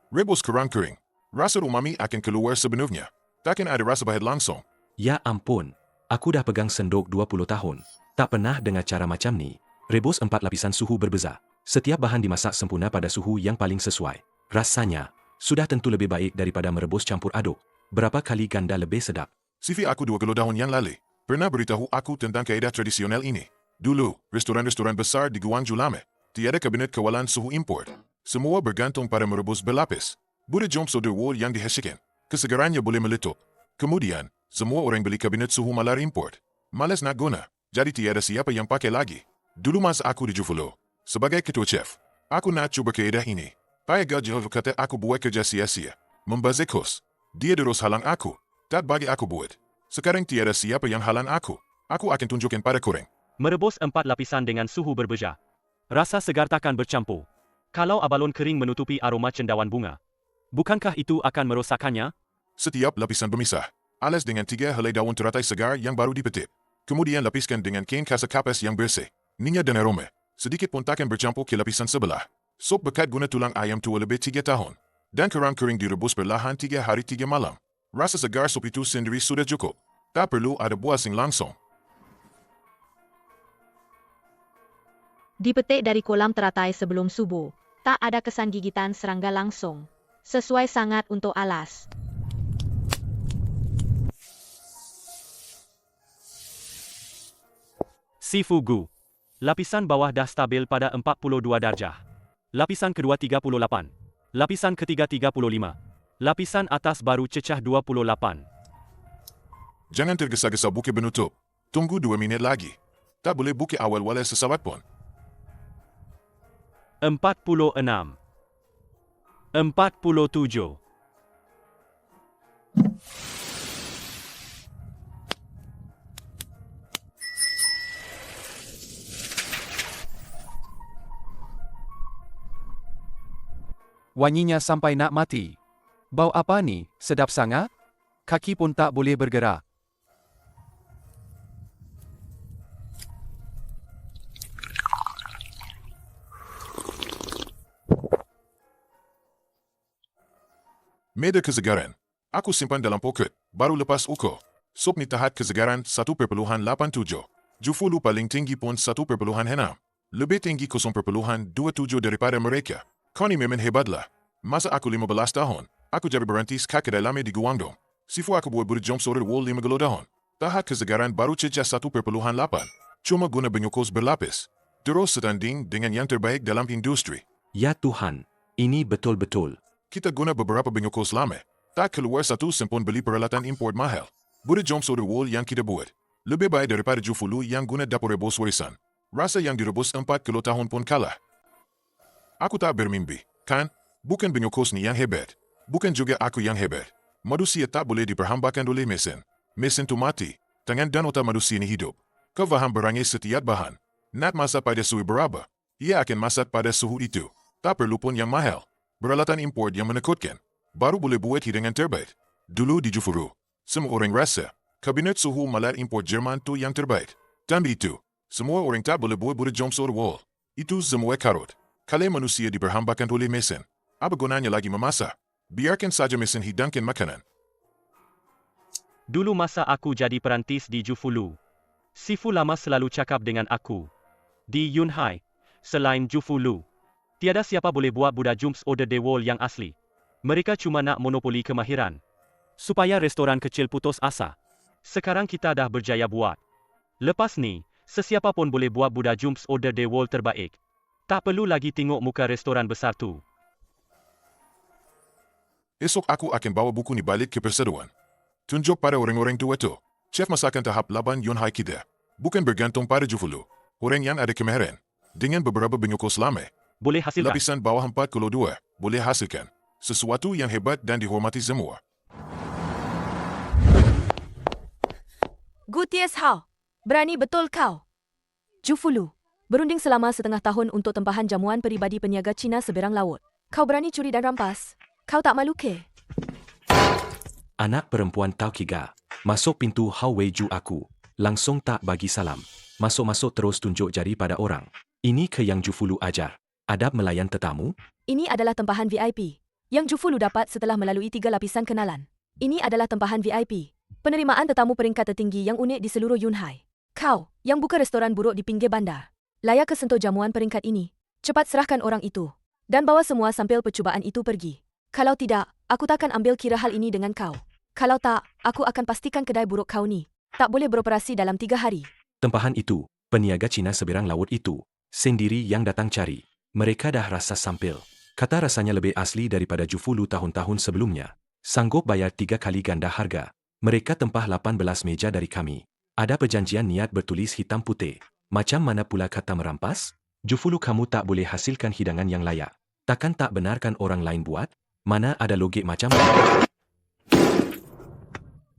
Rebus kerang kering. Rasa umami akan keluar sepenuhnya. Takkan ada rasa bahit langsung. Ya ampun. Aku dah pegang sendok 20 tahun. Tak pernah dengar cara macam ni. Rebus 4 lapisan suhu berbeza. Setiap bahan dimasak sempurna pada suhu yang paling sesuai. Rasanya, sudah tentu lebih baik daripada merebus campur aduk. Berapa kali ganda lebih sedap. CV aku 20 tahun yang lalu pernah beritahu aku tentang kaedah tradisional ini. Dulu, restoran-restoran besar di Guangzhou lama, tiada kabinet kawalan suhu import. Semua bergantung pada merebus berlapis. Buda jom soda wall yang dihasilkan. Kesegarannya boleh meletup. Kemudian, semua orang beli kabinet suhu malar import. Malas nak guna, jadi tiada siapa yang pakai lagi. Dulu masa aku di Jufulo, sebagai ketua chef, aku nak cuba kaedah ini. Payah Gajah kata aku buat kerja sia-sia. Membazir kos. Dia terus halang aku. Tak bagi aku buat. Sekarang tiada siapa yang halang aku. Aku akan tunjukkan pada korang. Merebus 4 lapisan dengan suhu berbeza. Rasa segar takkan bercampur. Kalau abalon kering menutupi aroma cendawan bunga, bukankah itu akan merosakkannya? Setiap lapisan bermisah. Alas dengan 3 helai daun teratai segar yang baru dipetip. Kemudian lapiskan dengan kain kasa kapas yang bersih. Minyak dan aroma. Sedikit pun takkan bercampur ke lapisan sebelah. Sop bekat guna tulang ayam tua lebih 3 tahun. Dan kerang kering direbus perlahan 3 hari 3 malam. Rasa segar sop itu sendiri sudah cukup. Tak perlu ada buasing langsung. Dipetik dari kolam teratai sebelum subuh. Tak ada kesan gigitan serangga langsung. Sesuai sangat untuk alas. Sifugu. Lapisan bawah dah stabil pada 42 darjah. Lapisan kedua 38. Lapisan ketiga 35. Lapisan atas baru cecah 28. Jangan tergesa-gesa buka penutup. Tunggu 2 minit lagi. Tak boleh buka awal walau sesabat pun. 46. 47. Wanginya sampai nak mati. Bau apa ni? Sedap sangat? Kaki pun tak boleh bergerak. Meda kesegaran. Aku simpan dalam poket, baru lepas ukur. Sop ni tahat kesegaran 1.87. Jufulu paling tinggi pun 1.6. Lebih tinggi 0.27 daripada mereka. Kau ni memang hebatlah. Masa aku 15 tahun, aku jadi berhenti sekak kedai lama di Guangdong. Sifu aku buat berjom sore wall 50 tahun. Tahat kesegaran baru cecah 1.8. Cuma guna bengkos berlapis. Terus setanding dengan yang terbaik dalam industri. Ya Tuhan, ini betul-betul. Kita guna beberapa bengkos lama. Tak keluar 1 sen pun beli peralatan import mahal. Buda jom soda wall yang kita buat. Lebih baik daripada Jufulu yang guna dapur rebus warisan. Rasa yang direbus 4 kilo tahun pun kalah. Aku tak bermimpi, kan? Bukan bengkos ni yang hebat. Bukan juga aku yang hebat. Manusia tak boleh diperhambakan oleh mesin. Mesin tu mati. Tangan dan otak manusia ni hidup. Kau faham berangai setiap bahan. Nak masak pada suhu berapa? Ia akan masak pada suhu itu. Tak perlu pun yang mahal. Peralatan import yang menakutkan. Baru boleh buat hidangan terbaik. Dulu di Jufuru, semua orang rasa kabinet suhu malar import Jerman tu yang terbaik. Dan itu, semua orang tak boleh buat buat jom soda wall. Itu semua karut. Kalau manusia diperhambakan oleh mesin, apa gunanya lagi memasak? Biarkan saja mesin hidangkan makanan. Dulu masa aku jadi perantis di Jufulu, Sifu lama selalu cakap dengan aku. Di Yunhai, selain Jufulu, tiada siapa boleh buat Buddha Jumps Order de Wall yang asli. Mereka cuma nak monopoli kemahiran. Supaya restoran kecil putus asa. Sekarang kita dah berjaya buat. Lepas ni, sesiapa pun boleh buat Buddha Jumps Order de Wall terbaik. Tak perlu lagi tengok muka restoran besar tu. Esok aku akan bawa buku ni balik ke persetuan. Tunjuk pada orang-orang tua tu. Chef masakan tahap 8 Yunhai kita. Bukan bergantung pada Jufulu. Orang yang ada kemahiran. Dengan beberapa bengkos lama. Boleh hasilkan. Lapisan bawah 42 boleh hasilkan. Sesuatu yang hebat dan dihormati semua. Gutius Hao, berani betul kau? Jufulu, berunding selama setengah tahun untuk tempahan jamuan peribadi peniaga Cina seberang laut. Kau berani curi dan rampas? Kau tak malu ke? Anak perempuan Tau Kiga. Masuk pintu Hao Weiju aku. Langsung tak bagi salam. Masuk-masuk terus tunjuk jari pada orang. Ini ke yang Jufulu ajar. Adab melayan tetamu? Ini adalah tempahan VIP yang Jufulu dapat setelah melalui 3 lapisan kenalan. Ini adalah tempahan VIP. Penerimaan tetamu peringkat tertinggi yang unik di seluruh Yunhai. Kau, yang buka restoran buruk di pinggir bandar, layak ke sentuh jamuan peringkat ini. Cepat serahkan orang itu. Dan bawa semua sampel percubaan itu pergi. Kalau tidak, aku takkan ambil kira hal ini dengan kau. Kalau tak, aku akan pastikan kedai buruk kau ni tak boleh beroperasi dalam 3 hari. Tempahan itu, Peniaga Cina seberang laut itu, sendiri yang datang cari. Mereka dah rasa sampil. Kata rasanya lebih asli daripada Jufulu tahun-tahun sebelumnya. Sanggup bayar 3 kali ganda harga. Mereka tempah 18 meja dari kami. Ada perjanjian niat bertulis hitam putih. Macam mana pula kata merampas? Jufulu kamu tak boleh hasilkan hidangan yang layak. Takkan tak benarkan orang lain buat? Mana ada logik macam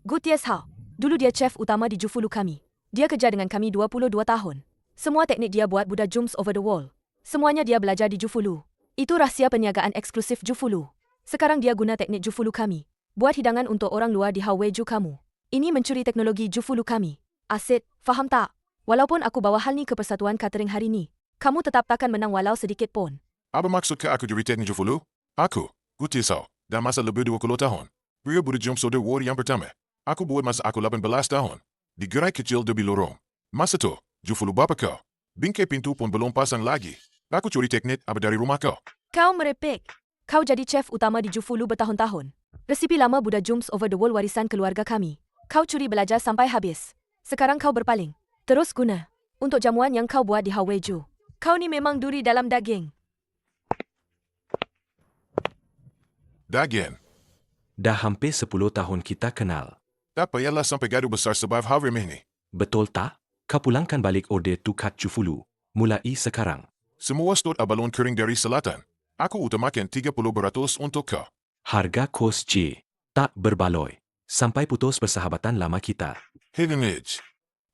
Gutiérrez Hao. Dulu dia chef utama di Jufulu kami. Dia kerja dengan kami 22 tahun. Semua teknik dia buat Buddha Jumps Over the Wall. Semuanya dia belajar di Jufulu. Itu rahsia perniagaan eksklusif Jufulu. Sekarang dia guna teknik Jufulu kami. Buat hidangan untuk orang luar di Haweju kamu. Ini mencuri teknologi Jufulu kami. Asid, faham tak? Walaupun aku bawa hal ni ke Persatuan Catering hari ni, kamu tetap takkan menang walau sedikit pun. Apa maksud ke aku juri teknik Jufulu? Aku, Gutiérrez Hao, dah masa lebih 20 tahun. Pria Buddha Jumps Over the Wall yang pertama. Aku buat masa aku 18 tahun. Di gerai kecil Debi Lorong. Masa tu, Jufulu bapa kau. Bingkai pintu pun belum pasang lagi. Aku curi teknik apa dari rumah kau. Kau merepek. Kau jadi chef utama di Jufulu bertahun-tahun. Resipi lama Buddha Jumps Over the Wall warisan keluarga kami. Kau curi belajar sampai habis. Sekarang kau berpaling. Terus guna. Untuk jamuan yang kau buat di Haweju. Kau ni memang duri dalam daging. Daging. Dah hampir 10 tahun kita kenal. Tak payahlah sampai gaduh besar sebab hal remeh ni. Betul tak? Kau pulangkan balik order tu kat Jufulu. Mulai sekarang. Semua stot abalon kering dari selatan. Aku utamakan 30% untuk kau. Harga kos J. Tak berbaloi. Sampai putus persahabatan lama kita. Hidden Edge.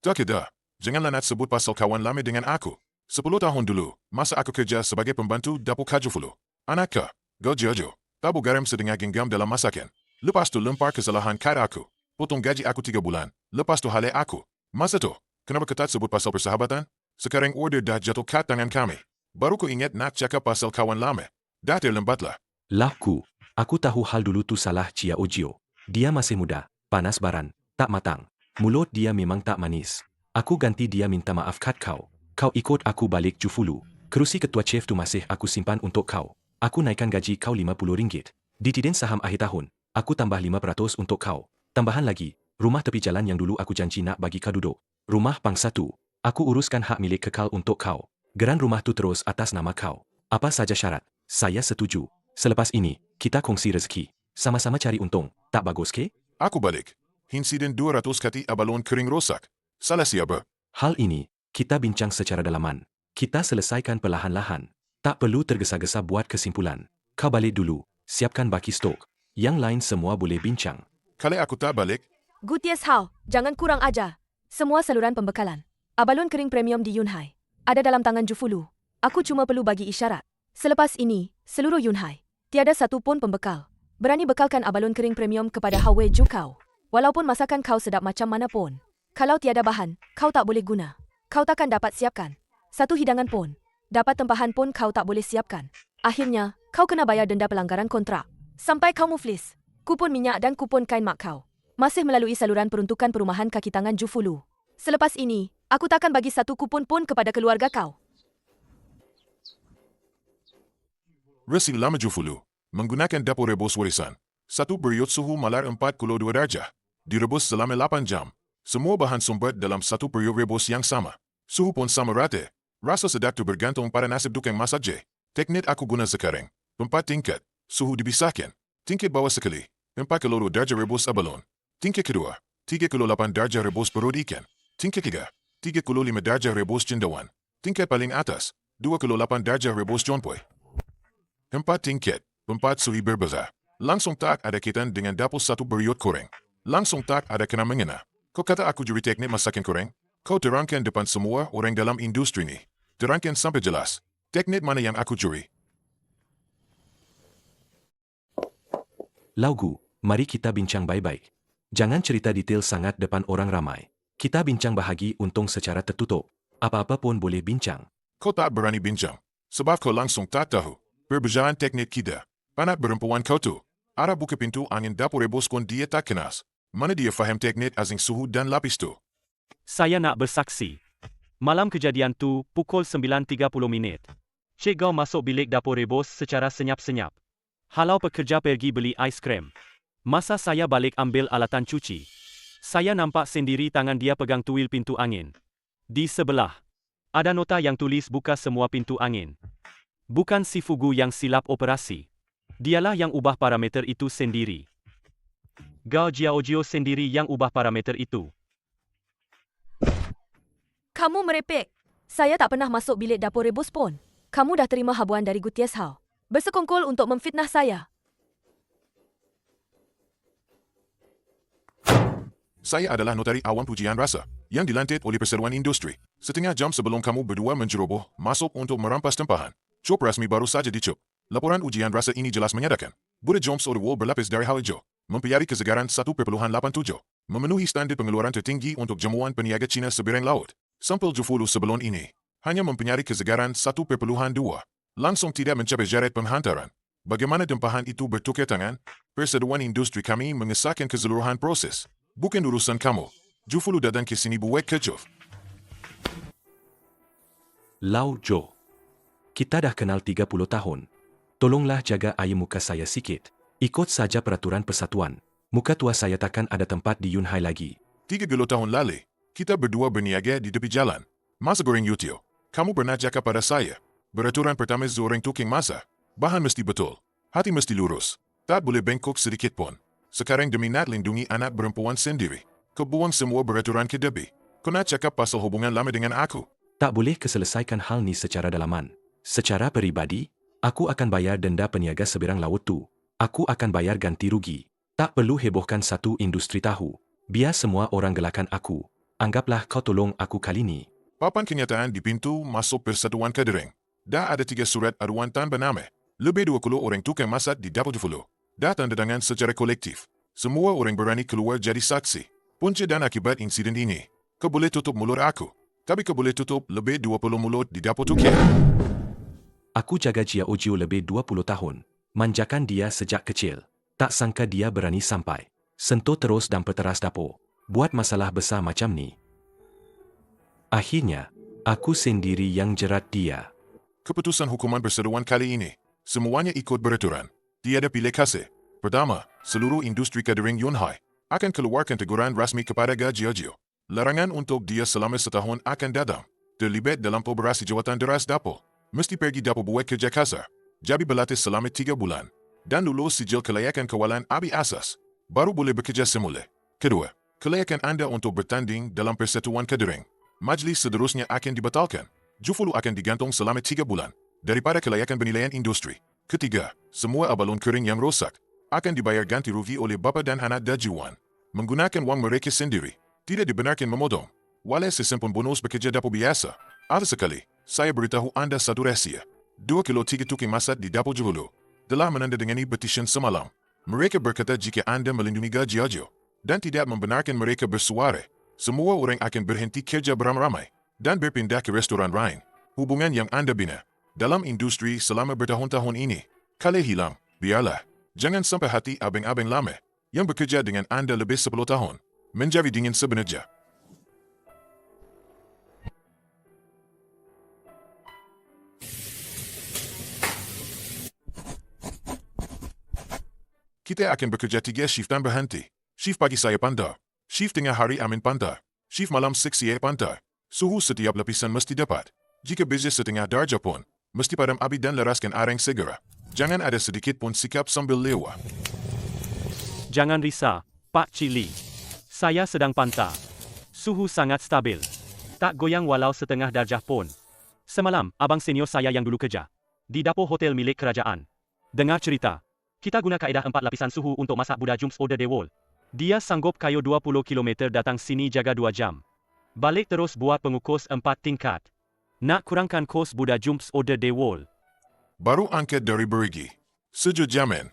Tak dah. Janganlah nak sebut pasal kawan lama dengan aku. 10 tahun dulu, masa aku kerja sebagai pembantu dapur Kajufulu. Anak kau, Go Jojo, tabur garam setengah genggam dalam masakan. Lepas tu lempar kesalahan kat aku. Potong gaji aku 3 bulan. Lepas tu halai aku. Masa tu, kenapa ketat sebut pasal persahabatan? Sekarang order dah jatuh kat tangan kami. Baru ku ingat nak cakap pasal kawan lama. Dah terlambatlah. Lahku, aku tahu hal dulu tu salah Cia Ojio. Dia masih muda, panas baran, tak matang. Mulut dia memang tak manis. Aku ganti dia minta maaf kat kau. Kau ikut aku balik Jufulu. Kerusi ketua chef tu masih aku simpan untuk kau. Aku naikkan gaji kau RM50. Dividen saham akhir tahun, aku tambah 5% untuk kau. Tambahan lagi, rumah tepi jalan yang dulu aku janji nak bagi kau duduk. Rumah pangsa tu, aku uruskan hak milik kekal untuk kau. Geran rumah tu terus atas nama kau. Apa saja syarat, saya setuju. Selepas ini, kita kongsi rezeki. Sama-sama cari untung, tak bagus ke? Aku balik. Insiden 200 kati abalon kering rosak. Salah siapa? Hal ini, kita bincang secara dalaman. Kita selesaikan perlahan-lahan. Tak perlu tergesa-gesa buat kesimpulan. Kau balik dulu, siapkan baki stok. Yang lain semua boleh bincang. Kalau aku tak balik, Gutiérrez Hao, jangan kurang ajar. Semua saluran pembekalan. Abalon kering premium di Yunhai. Ada dalam tangan Jufulu. Aku cuma perlu bagi isyarat. Selepas ini, seluruh Yunhai. Tiada satu pun pembekal. Berani bekalkan abalon kering premium kepada Haweju kau. Walaupun masakan kau sedap macam mana pun. Kalau tiada bahan, kau tak boleh guna. Kau takkan dapat siapkan. Satu hidangan pun. Dapat tempahan pun kau tak boleh siapkan. Akhirnya, kau kena bayar denda pelanggaran kontrak. Sampai kau muflis. Kupon minyak dan kupon kain mak kau. Masih melalui saluran peruntukan perumahan kaki tangan Jufulu. Selepas ini, aku takkan bagi satu kupon pun kepada keluarga kau. resi lama Jufulu. Menggunakan dapur rebus warisan. Satu period suhu malar 42 darjah. Direbus selama 8 jam. Semua bahan sumber dalam satu period rebus yang sama. Suhu pun sama rata. Rasa sedap tu bergantung pada nasib tukang masak je. Teknik aku guna sekarang. 4 tingkat. Suhu dipisahkan. Tingkat bawah sekali. 4 kilo darjah rebus abalon. Tingkat kedua. 3,8 darjah rebus perut ikan. Tingkat ketiga. 3,5 darjah rebus cendawan. Tingkat paling atas. 2,8 darjah rebus jonpoy. 4 tingkat. 4 suhu berbeza. Langsung tak ada kaitan dengan dapur satu period koreng. Langsung tak ada kena mengena. Kau kata aku juri teknik masakan koreng? Kau terangkan depan semua orang dalam industri ni. Terangkan sampai jelas. Teknik mana yang aku curi? Laugu, mari kita bincang baik-baik. Jangan cerita detail sangat depan orang ramai. Kita bincang bahagi untung secara tertutup. Apa-apa pun boleh bincang. Kau tak berani bincang. Sebab kau langsung tak tahu. Perbezaan teknik kita. Panat perempuan kau tu. Arah buka pintu angin dapur rebus pun dia tak kenas. Mana dia faham teknik asing suhu dan lapis tu? Saya nak bersaksi. Malam kejadian tu, pukul 9.30. Cik Gau masuk bilik dapur rebus secara senyap-senyap. Halau pekerja pergi beli aiskrim. Masa saya balik ambil alatan cuci, saya nampak sendiri tangan dia pegang tuil pintu angin. Di sebelah, Ada nota yang tulis buka semua pintu angin. Bukan si Fugu yang silap operasi. Dialah yang ubah parameter itu sendiri. Gao Jiaojio sendiri yang ubah parameter itu. Kamu merepek. Saya tak pernah masuk bilik dapur rebus pun. Kamu dah terima habuan dari Gutias Hao. Bersekongkol untuk memfitnah saya. Saya adalah notari awam pujian rasa yang dilantik oleh Perseroan Industri. Setengah jam sebelum kamu berdua menjeroboh masuk untuk merampas tempahan. Cop rasmi baru saja dicop. Laporan ujian rasa ini jelas menyatakan Buddha Jumps Order Wall berlapis dari hal hijau, memperliari kesegaran 1.87, memenuhi standard pengeluaran tertinggi untuk jamuan peniaga Cina seberang laut. Sampel Jufulu sebelum ini hanya memperliari kesegaran 1.2, langsung tidak mencapai syarat penghantaran. Bagaimana tempahan itu bertukar tangan? Perseroan Industri kami mengesahkan keseluruhan proses. Bukan urusan kamu. Jufulu datang ke sini buat kerja. Lau Jo. Kita dah kenal 30 tahun. Tolonglah jaga air muka saya sikit. Ikut saja peraturan persatuan. Muka tua saya takkan ada tempat di Yunhai lagi. 30 tahun lalu, kita berdua berniaga di tepi jalan. Masa goreng Yutio, kamu pernah cakap pada saya. Beraturan pertama seorang tukang masak. Bahan mesti betul. Hati mesti lurus. Tak boleh bengkok sedikit pun. Sekarang demi nak lindungi anak perempuan sendiri, kau buang semua beraturan ke tepi. Kau nak cakap pasal hubungan lama dengan aku? Tak boleh keselesaikan hal ni secara dalaman. Secara peribadi, aku akan bayar denda peniaga seberang laut tu. Aku akan bayar ganti rugi. Tak perlu hebohkan satu industri tahu. Biar semua orang gelakan aku. Anggaplah kau tolong aku kali ni. Papan kenyataan di pintu masuk Persatuan Kedering. Dah ada 3 surat aduan tanpa nama. Lebih 20 orang tukang masak di dapur Jufulu. Dah tanda tangan secara kolektif. Semua orang berani keluar jadi saksi. Punca dan akibat insiden ini. Kau boleh tutup mulut aku. Tapi kau boleh tutup lebih 20 mulut di dapur Tukia. Aku jaga Jia Ojio lebih 20 tahun. Manjakan dia sejak kecil. Tak sangka dia berani sampai. Sentuh terus dan perteras dapur. Buat masalah besar macam ni. Akhirnya, aku sendiri yang jerat dia. Keputusan hukuman perseroan kali ini, semuanya ikut beraturan. Tiada pilih kasih. Pertama, seluruh industri catering Yunhai akan keluarkan teguran rasmi kepada Gao Jiaojio. Larangan untuk dia selama setahun akan datang. Terlibat dalam operasi jawatan deras dapur. Mesti pergi dapur buat kerja kasar. Jadi berlatih selama 3 bulan. Dan lulus sijil kelayakan kawalan abi asas. Baru boleh bekerja semula. Kedua, kelayakan anda untuk bertanding dalam Persatuan Catering. Majlis seterusnya akan dibatalkan. Jufulu akan digantung selama 3 bulan. Daripada kelayakan penilaian industri. Ketiga, semua abalon kering yang rosak akan dibayar ganti rugi oleh bapa dan anak dajuan. Menggunakan wang mereka sendiri. Tidak dibenarkan memodong. Walau sesempun bonus bekerja dapur biasa. Ada sekali, saya beritahu anda satu rahsia. 2 kilo 3 tukang masak di dapur Jufulu telah menandatangani petition semalam. Mereka berkata jika anda melindungi Gao Jiaojio dan tidak membenarkan mereka bersuara, semua orang akan berhenti kerja beramai-ramai dan berpindah ke restoran lain. Hubungan yang anda bina dalam industri selama bertahun-tahun ini, kalau hilang, biarlah. Jangan sampai hati abang-abang lama yang bekerja dengan anda lebih 10 tahun menjadi dingin sebenarnya. Kita akan bekerja 3 shift dan berhenti. Shift pagi saya pandar. Shift tengah hari amin pandar. Shift malam 6 siang pandar. Suhu setiap lapisan mesti dapat. Jika beza setengah darjah pun, mesti padam api dan leraskan arang segera. Jangan ada sedikit pun sikap sambil lewat. Jangan risau, Pak Cili. Saya sedang pantau. Suhu sangat stabil. Tak goyang walau setengah darjah pun. Semalam, abang senior saya yang dulu kerja di dapur hotel milik kerajaan dengar cerita. Kita guna kaedah 4 lapisan suhu untuk masak Buddha Jumps Order de Wall. Dia sanggup kayu 20 km datang sini jaga 2 jam. Balik terus buat pengukus 4 tingkat. Nak kurangkan kos Buddha Jumps Order de Wall. Baru angkat dari berigi. Sejauh jaman.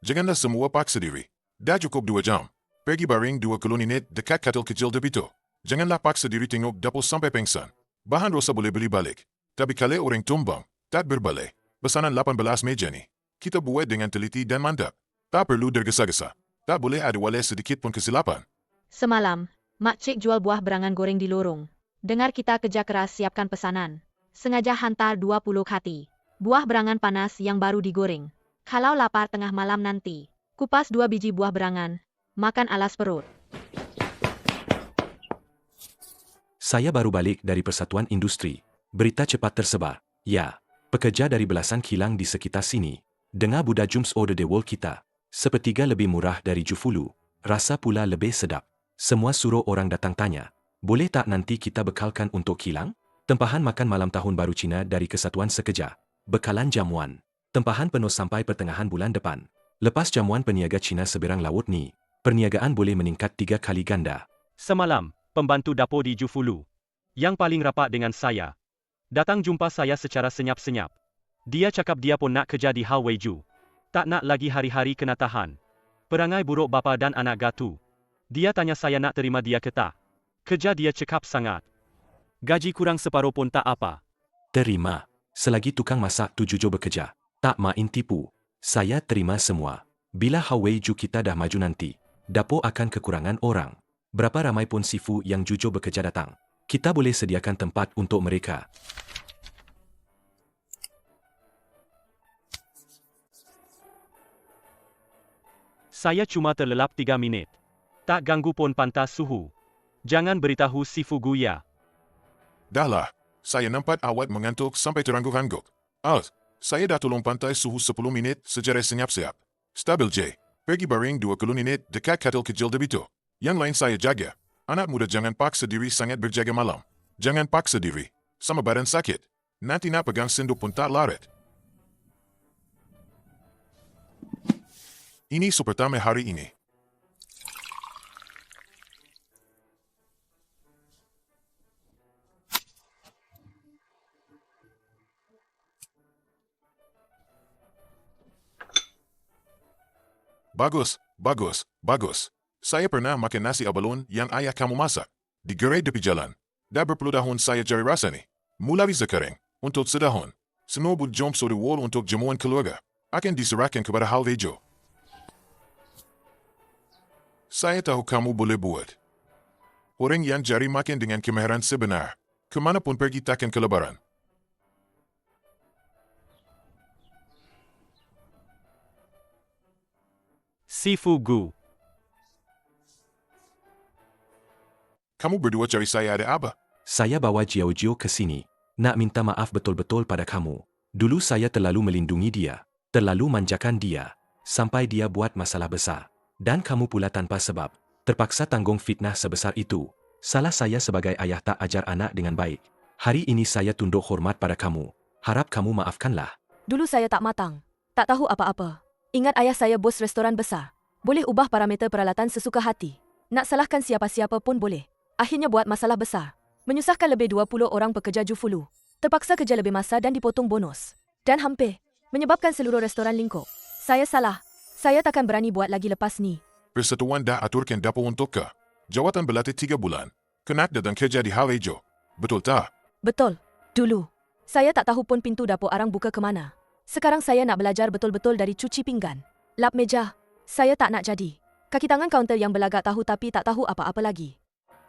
Janganlah semua paksa diri. Dah cukup 2 jam. Pergi baring 2 kolonit dekat katil kecil depito. Janganlah paksa diri tengok dapur sampai pengsan. Bahan rosa boleh beli balik. Tapi kalau orang tumbang, tak berbalik. Pesanan 18 meja ni. Kita buat dengan teliti dan mantap. Tak perlu tergesa-gesa. Tak boleh ada walau sedikit pun kesilapan. Semalam, Mak Cik jual buah berangan goreng di lorong. Dengar kita kerja keras siapkan pesanan. Sengaja hantar 20 hati. Buah berangan panas yang baru digoreng. Kalau lapar tengah malam nanti, kupas 2 biji buah berangan. Makan alas perut. Saya baru balik dari Persatuan Industri. Berita cepat tersebar. Ya, pekerja dari belasan kilang di sekitar sini. Dengar Buddha Jumps order the world kita. Sepertiga lebih murah dari Jufulu. Rasa pula lebih sedap. Semua suruh orang datang tanya. Boleh tak nanti kita bekalkan untuk kilang? Tempahan makan malam tahun baru Cina dari Kesatuan Sekeja. Bekalan jamuan. Tempahan penuh sampai pertengahan bulan depan. Lepas jamuan peniaga Cina seberang laut ni, perniagaan boleh meningkat 3 kali ganda. Semalam, pembantu dapur di Jufulu, yang paling rapat dengan saya, datang jumpa saya secara senyap-senyap. Dia cakap dia pun nak kerja di Hal Weiju. Tak nak lagi hari-hari kena tahan. Perangai buruk bapa dan anak gatu. Dia tanya saya nak terima dia ke tak. Kerja dia cekap sangat. Gaji kurang separuh pun tak apa. Terima. Selagi tukang masak tu jujur bekerja. Tak main tipu. Saya terima semua. Bila Hal Weiju kita dah maju nanti, dapur akan kekurangan orang. Berapa ramai pun sifu yang jujur bekerja datang. Kita boleh sediakan tempat untuk mereka. Saya cuma terlelap 3 minit. Tak ganggu pun pantas suhu. Jangan beritahu Sifu Guya. Dahlah, saya nampak awak mengantuk sampai terangguk-angguk. Saya dah tolong pantai suhu 10 minit secara senyap-senyap. Stabil je. Pergi baring 20 minit dekat katil kecil debitu. Yang lain saya jaga. Anak muda jangan paksa diri sangat berjaga malam. Jangan paksa diri. Sama badan sakit. Nanti nak pegang sendu pun tak larat. Ini pertama hari ini. Bagus. Saya pernah makan nasi abalon yang ayah kamu masak. Di gerai tepi jalan. Dah berpuluh tahun saya cari rasa ni. Mulai sekering. Untuk setahun. Semua jom sodi wall untuk jamuan keluarga. Akan diserahkan kepada Hal Weiju. Saya tahu kamu boleh buat. Orang yang cari makan dengan kemahiran sebenar. Kemanapun pergi takkan kelebaran. Sifu Gu. Kamu berdua cari saya ada apa? Saya bawa Jiao Jiao ke sini. Nak minta maaf betul-betul pada kamu. Dulu saya terlalu melindungi dia. Terlalu manjakan dia. Sampai dia buat masalah besar. Dan kamu pula tanpa sebab. Terpaksa tanggung fitnah sebesar itu. Salah saya sebagai ayah tak ajar anak dengan baik. Hari ini saya tunduk hormat pada kamu. Harap kamu maafkanlah. Dulu saya tak matang. Tak tahu apa-apa. Ingat ayah saya bos restoran besar. Boleh ubah parameter peralatan sesuka hati. Nak salahkan siapa-siapa pun boleh. Akhirnya buat masalah besar. Menyusahkan lebih 20 orang pekerja Jufulu. Terpaksa kerja lebih masa dan dipotong bonus. Dan hampir menyebabkan seluruh restoran lingkup. Saya salah. Saya takkan berani buat lagi lepas ni. Persatuan dah aturkan dapur untuk ke. Jawatan berlatih 3 bulan. Kenak datang kerja di Hal Weiju. Betul tak? Betul. Dulu. Saya tak tahu pun pintu dapur arang buka ke mana. Sekarang saya nak belajar betul-betul dari cuci pinggan. Lap meja. Saya tak nak jadi. Kaki tangan kaunter yang belagak tahu tapi tak tahu apa-apa lagi.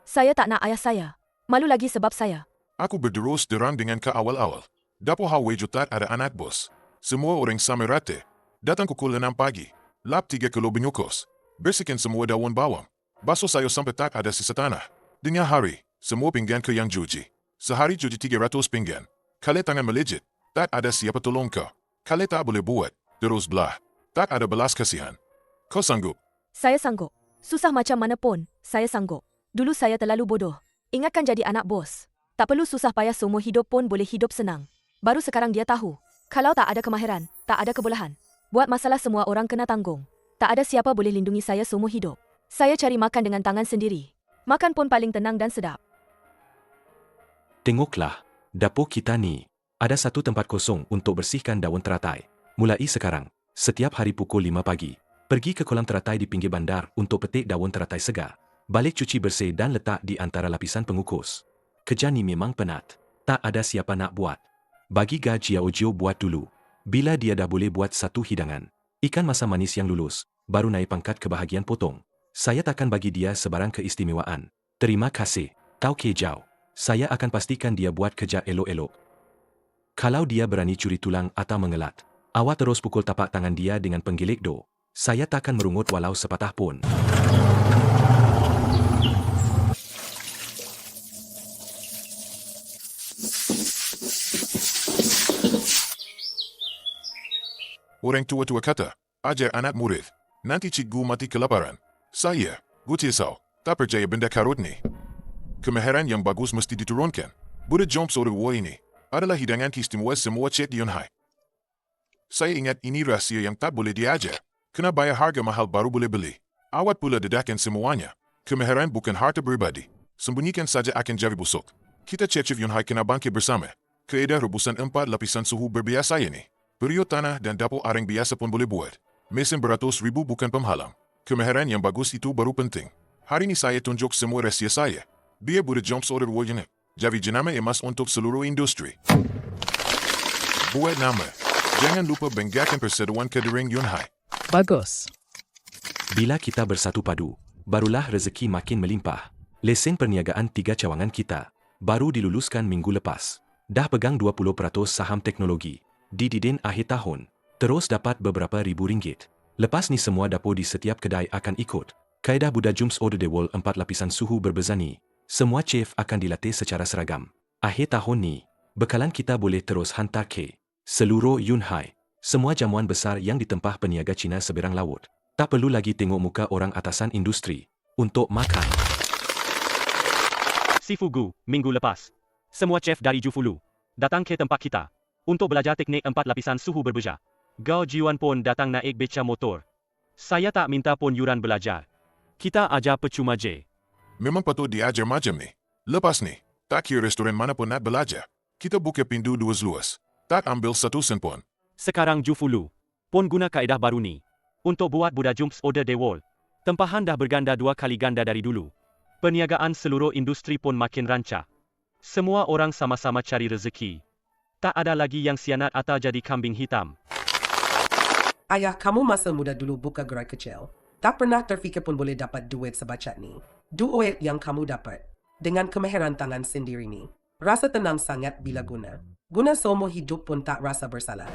Saya tak nak ayah saya. Malu lagi sebab saya. Aku berderus derang dengan ke awal-awal. Dapur Hal Weiju tak ada anak bos. Semua orang sama rata. Datang pukul 6 pagi. Lap 3 kilo benyukus. Bersihkan semua daun bawang. Basuh sayur sampai tak ada sisa tanah. Dengan hari, semua pinggan ke yang cuci. Sehari cuci 300 pinggan. Kalau tangan melejit, tak ada siapa tolong kau. Kalau tak boleh buat, terus belah. Tak ada belas kasihan. Kau sanggup? Saya sanggup. Susah macam mana pun, saya sanggup. Dulu saya terlalu bodoh. Ingatkan jadi anak bos. Tak perlu susah payah seumur hidup pun boleh hidup senang. Baru sekarang dia tahu. Kalau tak ada kemahiran, tak ada kebolehan. Buat masalah semua orang kena tanggung. Tak ada siapa boleh lindungi saya seumur hidup. Saya cari makan dengan tangan sendiri. Makan pun paling tenang dan sedap. Tengoklah, dapur kita ni. Ada satu tempat kosong untuk bersihkan daun teratai. Mulai sekarang, setiap hari pukul 5 pagi, pergi ke kolam teratai di pinggir bandar untuk petik daun teratai segar. Balik cuci bersih dan letak di antara lapisan pengukus. Kerja ni memang penat. Tak ada siapa nak buat. Bagi Jiao Jiao buat dulu. Bila dia dah boleh buat satu hidangan. Ikan masa manis yang lulus, baru naik pangkat ke bahagian potong. Saya takkan bagi dia sebarang keistimewaan. Terima kasih, Tau Ke Jiao. Saya akan pastikan dia buat kerja elok-elok. Kalau dia berani curi tulang atau mengelat, awak terus pukul tapak tangan dia dengan penggilik do. Saya takkan merungut walau sepatah pun. Orang tua-tua kata, ajar anak murid. Nanti cikgu mati kelaparan. Saya, Gutisau, tak percaya benda karut ni. Kemahiran yang bagus mesti diturunkan. Budak Jumps Order War ini adalah hidangan istimewa semua Cik di Yunhai. Saya ingat ini rahsia yang tak boleh diajar. Kena bayar harga mahal baru boleh beli. Awat pula dedahkan semuanya. Kemahiran bukan harta pribadi. Sembunyikan saja akan jadi busuk. Kita Cik Yunhai kena bangkit bersama. Kaedah rebusan 4 lapisan suhu berbiasa ini. Periuk tanah dan dapur arang biasa pun boleh buat. Mesin beratus ribu bukan penghalang. Kemahiran yang bagus itu baru penting. Hari ini saya tunjuk semua rahsia saya. Biar Budak Jumps Order War ini jadi jenama emas untuk seluruh industri. Buat nama. Jangan lupa banggakan persatuan Kedering Yunhai. Bagus. Bila kita bersatu padu, barulah rezeki makin melimpah. Lesen perniagaan 3 cawangan kita baru diluluskan minggu lepas. Dah pegang 20% saham teknologi. Didin akhir tahun, terus dapat beberapa ribu ringgit. Lepas ni semua dapur di setiap kedai akan ikut. Kaedah Budak Jumps Order Dewol 4 lapisan suhu berbeza ni. Semua chef akan dilatih secara seragam. Akhir tahun ni, bekalan kita boleh terus hantar ke seluruh Yunhai. Semua jamuan besar yang ditempah peniaga Cina seberang laut. Tak perlu lagi tengok muka orang atasan industri untuk makan. Si Fugu, minggu lepas. Semua chef dari Jufulu datang ke tempat kita untuk belajar teknik 4 lapisan suhu berbeza. Gao Jiwan pun datang naik beca motor. Saya tak minta pun yuran belajar. Kita ajar percuma je. Memang patut diajar macam ni. Lepas ni, tak kira restoran mana pun nak belajar. Kita buka pintu luas-luas. Tak ambil satu sen pun. Sekarang Jufulu pun guna kaedah baru ni untuk buat Budak Jumps Order Dewol. Tempahan dah berganda 2 kali ganda dari dulu. Perniagaan seluruh industri pun makin rancak. Semua orang sama-sama cari rezeki. Tak ada lagi yang sianat atau jadi kambing hitam. Ayah kamu masa muda dulu buka gerai kecil. Tak pernah terfikir pun boleh dapat duit sebacak ni. Duit yang kamu dapat dengan kemahiran tangan sendiri ni. Rasa tenang sangat bila guna. Guna seumur hidup pun tak rasa bersalah.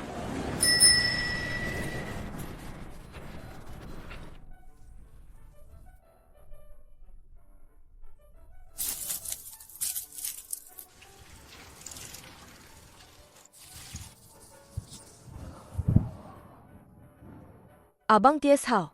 Abang Ties Hao.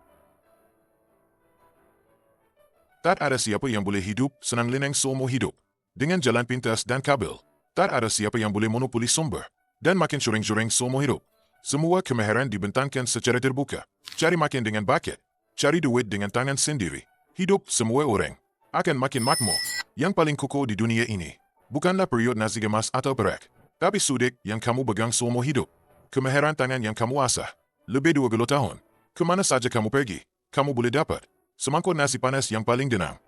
Tak ada siapa yang boleh hidup senang lenang seumur hidup. Dengan jalan pintas dan kabel. Tak ada siapa yang boleh monopoli sumber. Dan makin syuring-syuring seumur hidup. Semua kemahiran dibentangkan secara terbuka. Cari makan dengan bakat. Cari duit dengan tangan sendiri. Hidup semua orang akan makin makmur. Yang paling kukuh di dunia ini bukanlah periuk nasi emas atau perak. Tapi sudik yang kamu pegang seumur hidup. Kemahiran tangan yang kamu asah. Lebih 20 tahun. Kemana saja kamu pergi, kamu boleh dapat semangkuk nasi panas yang paling denang.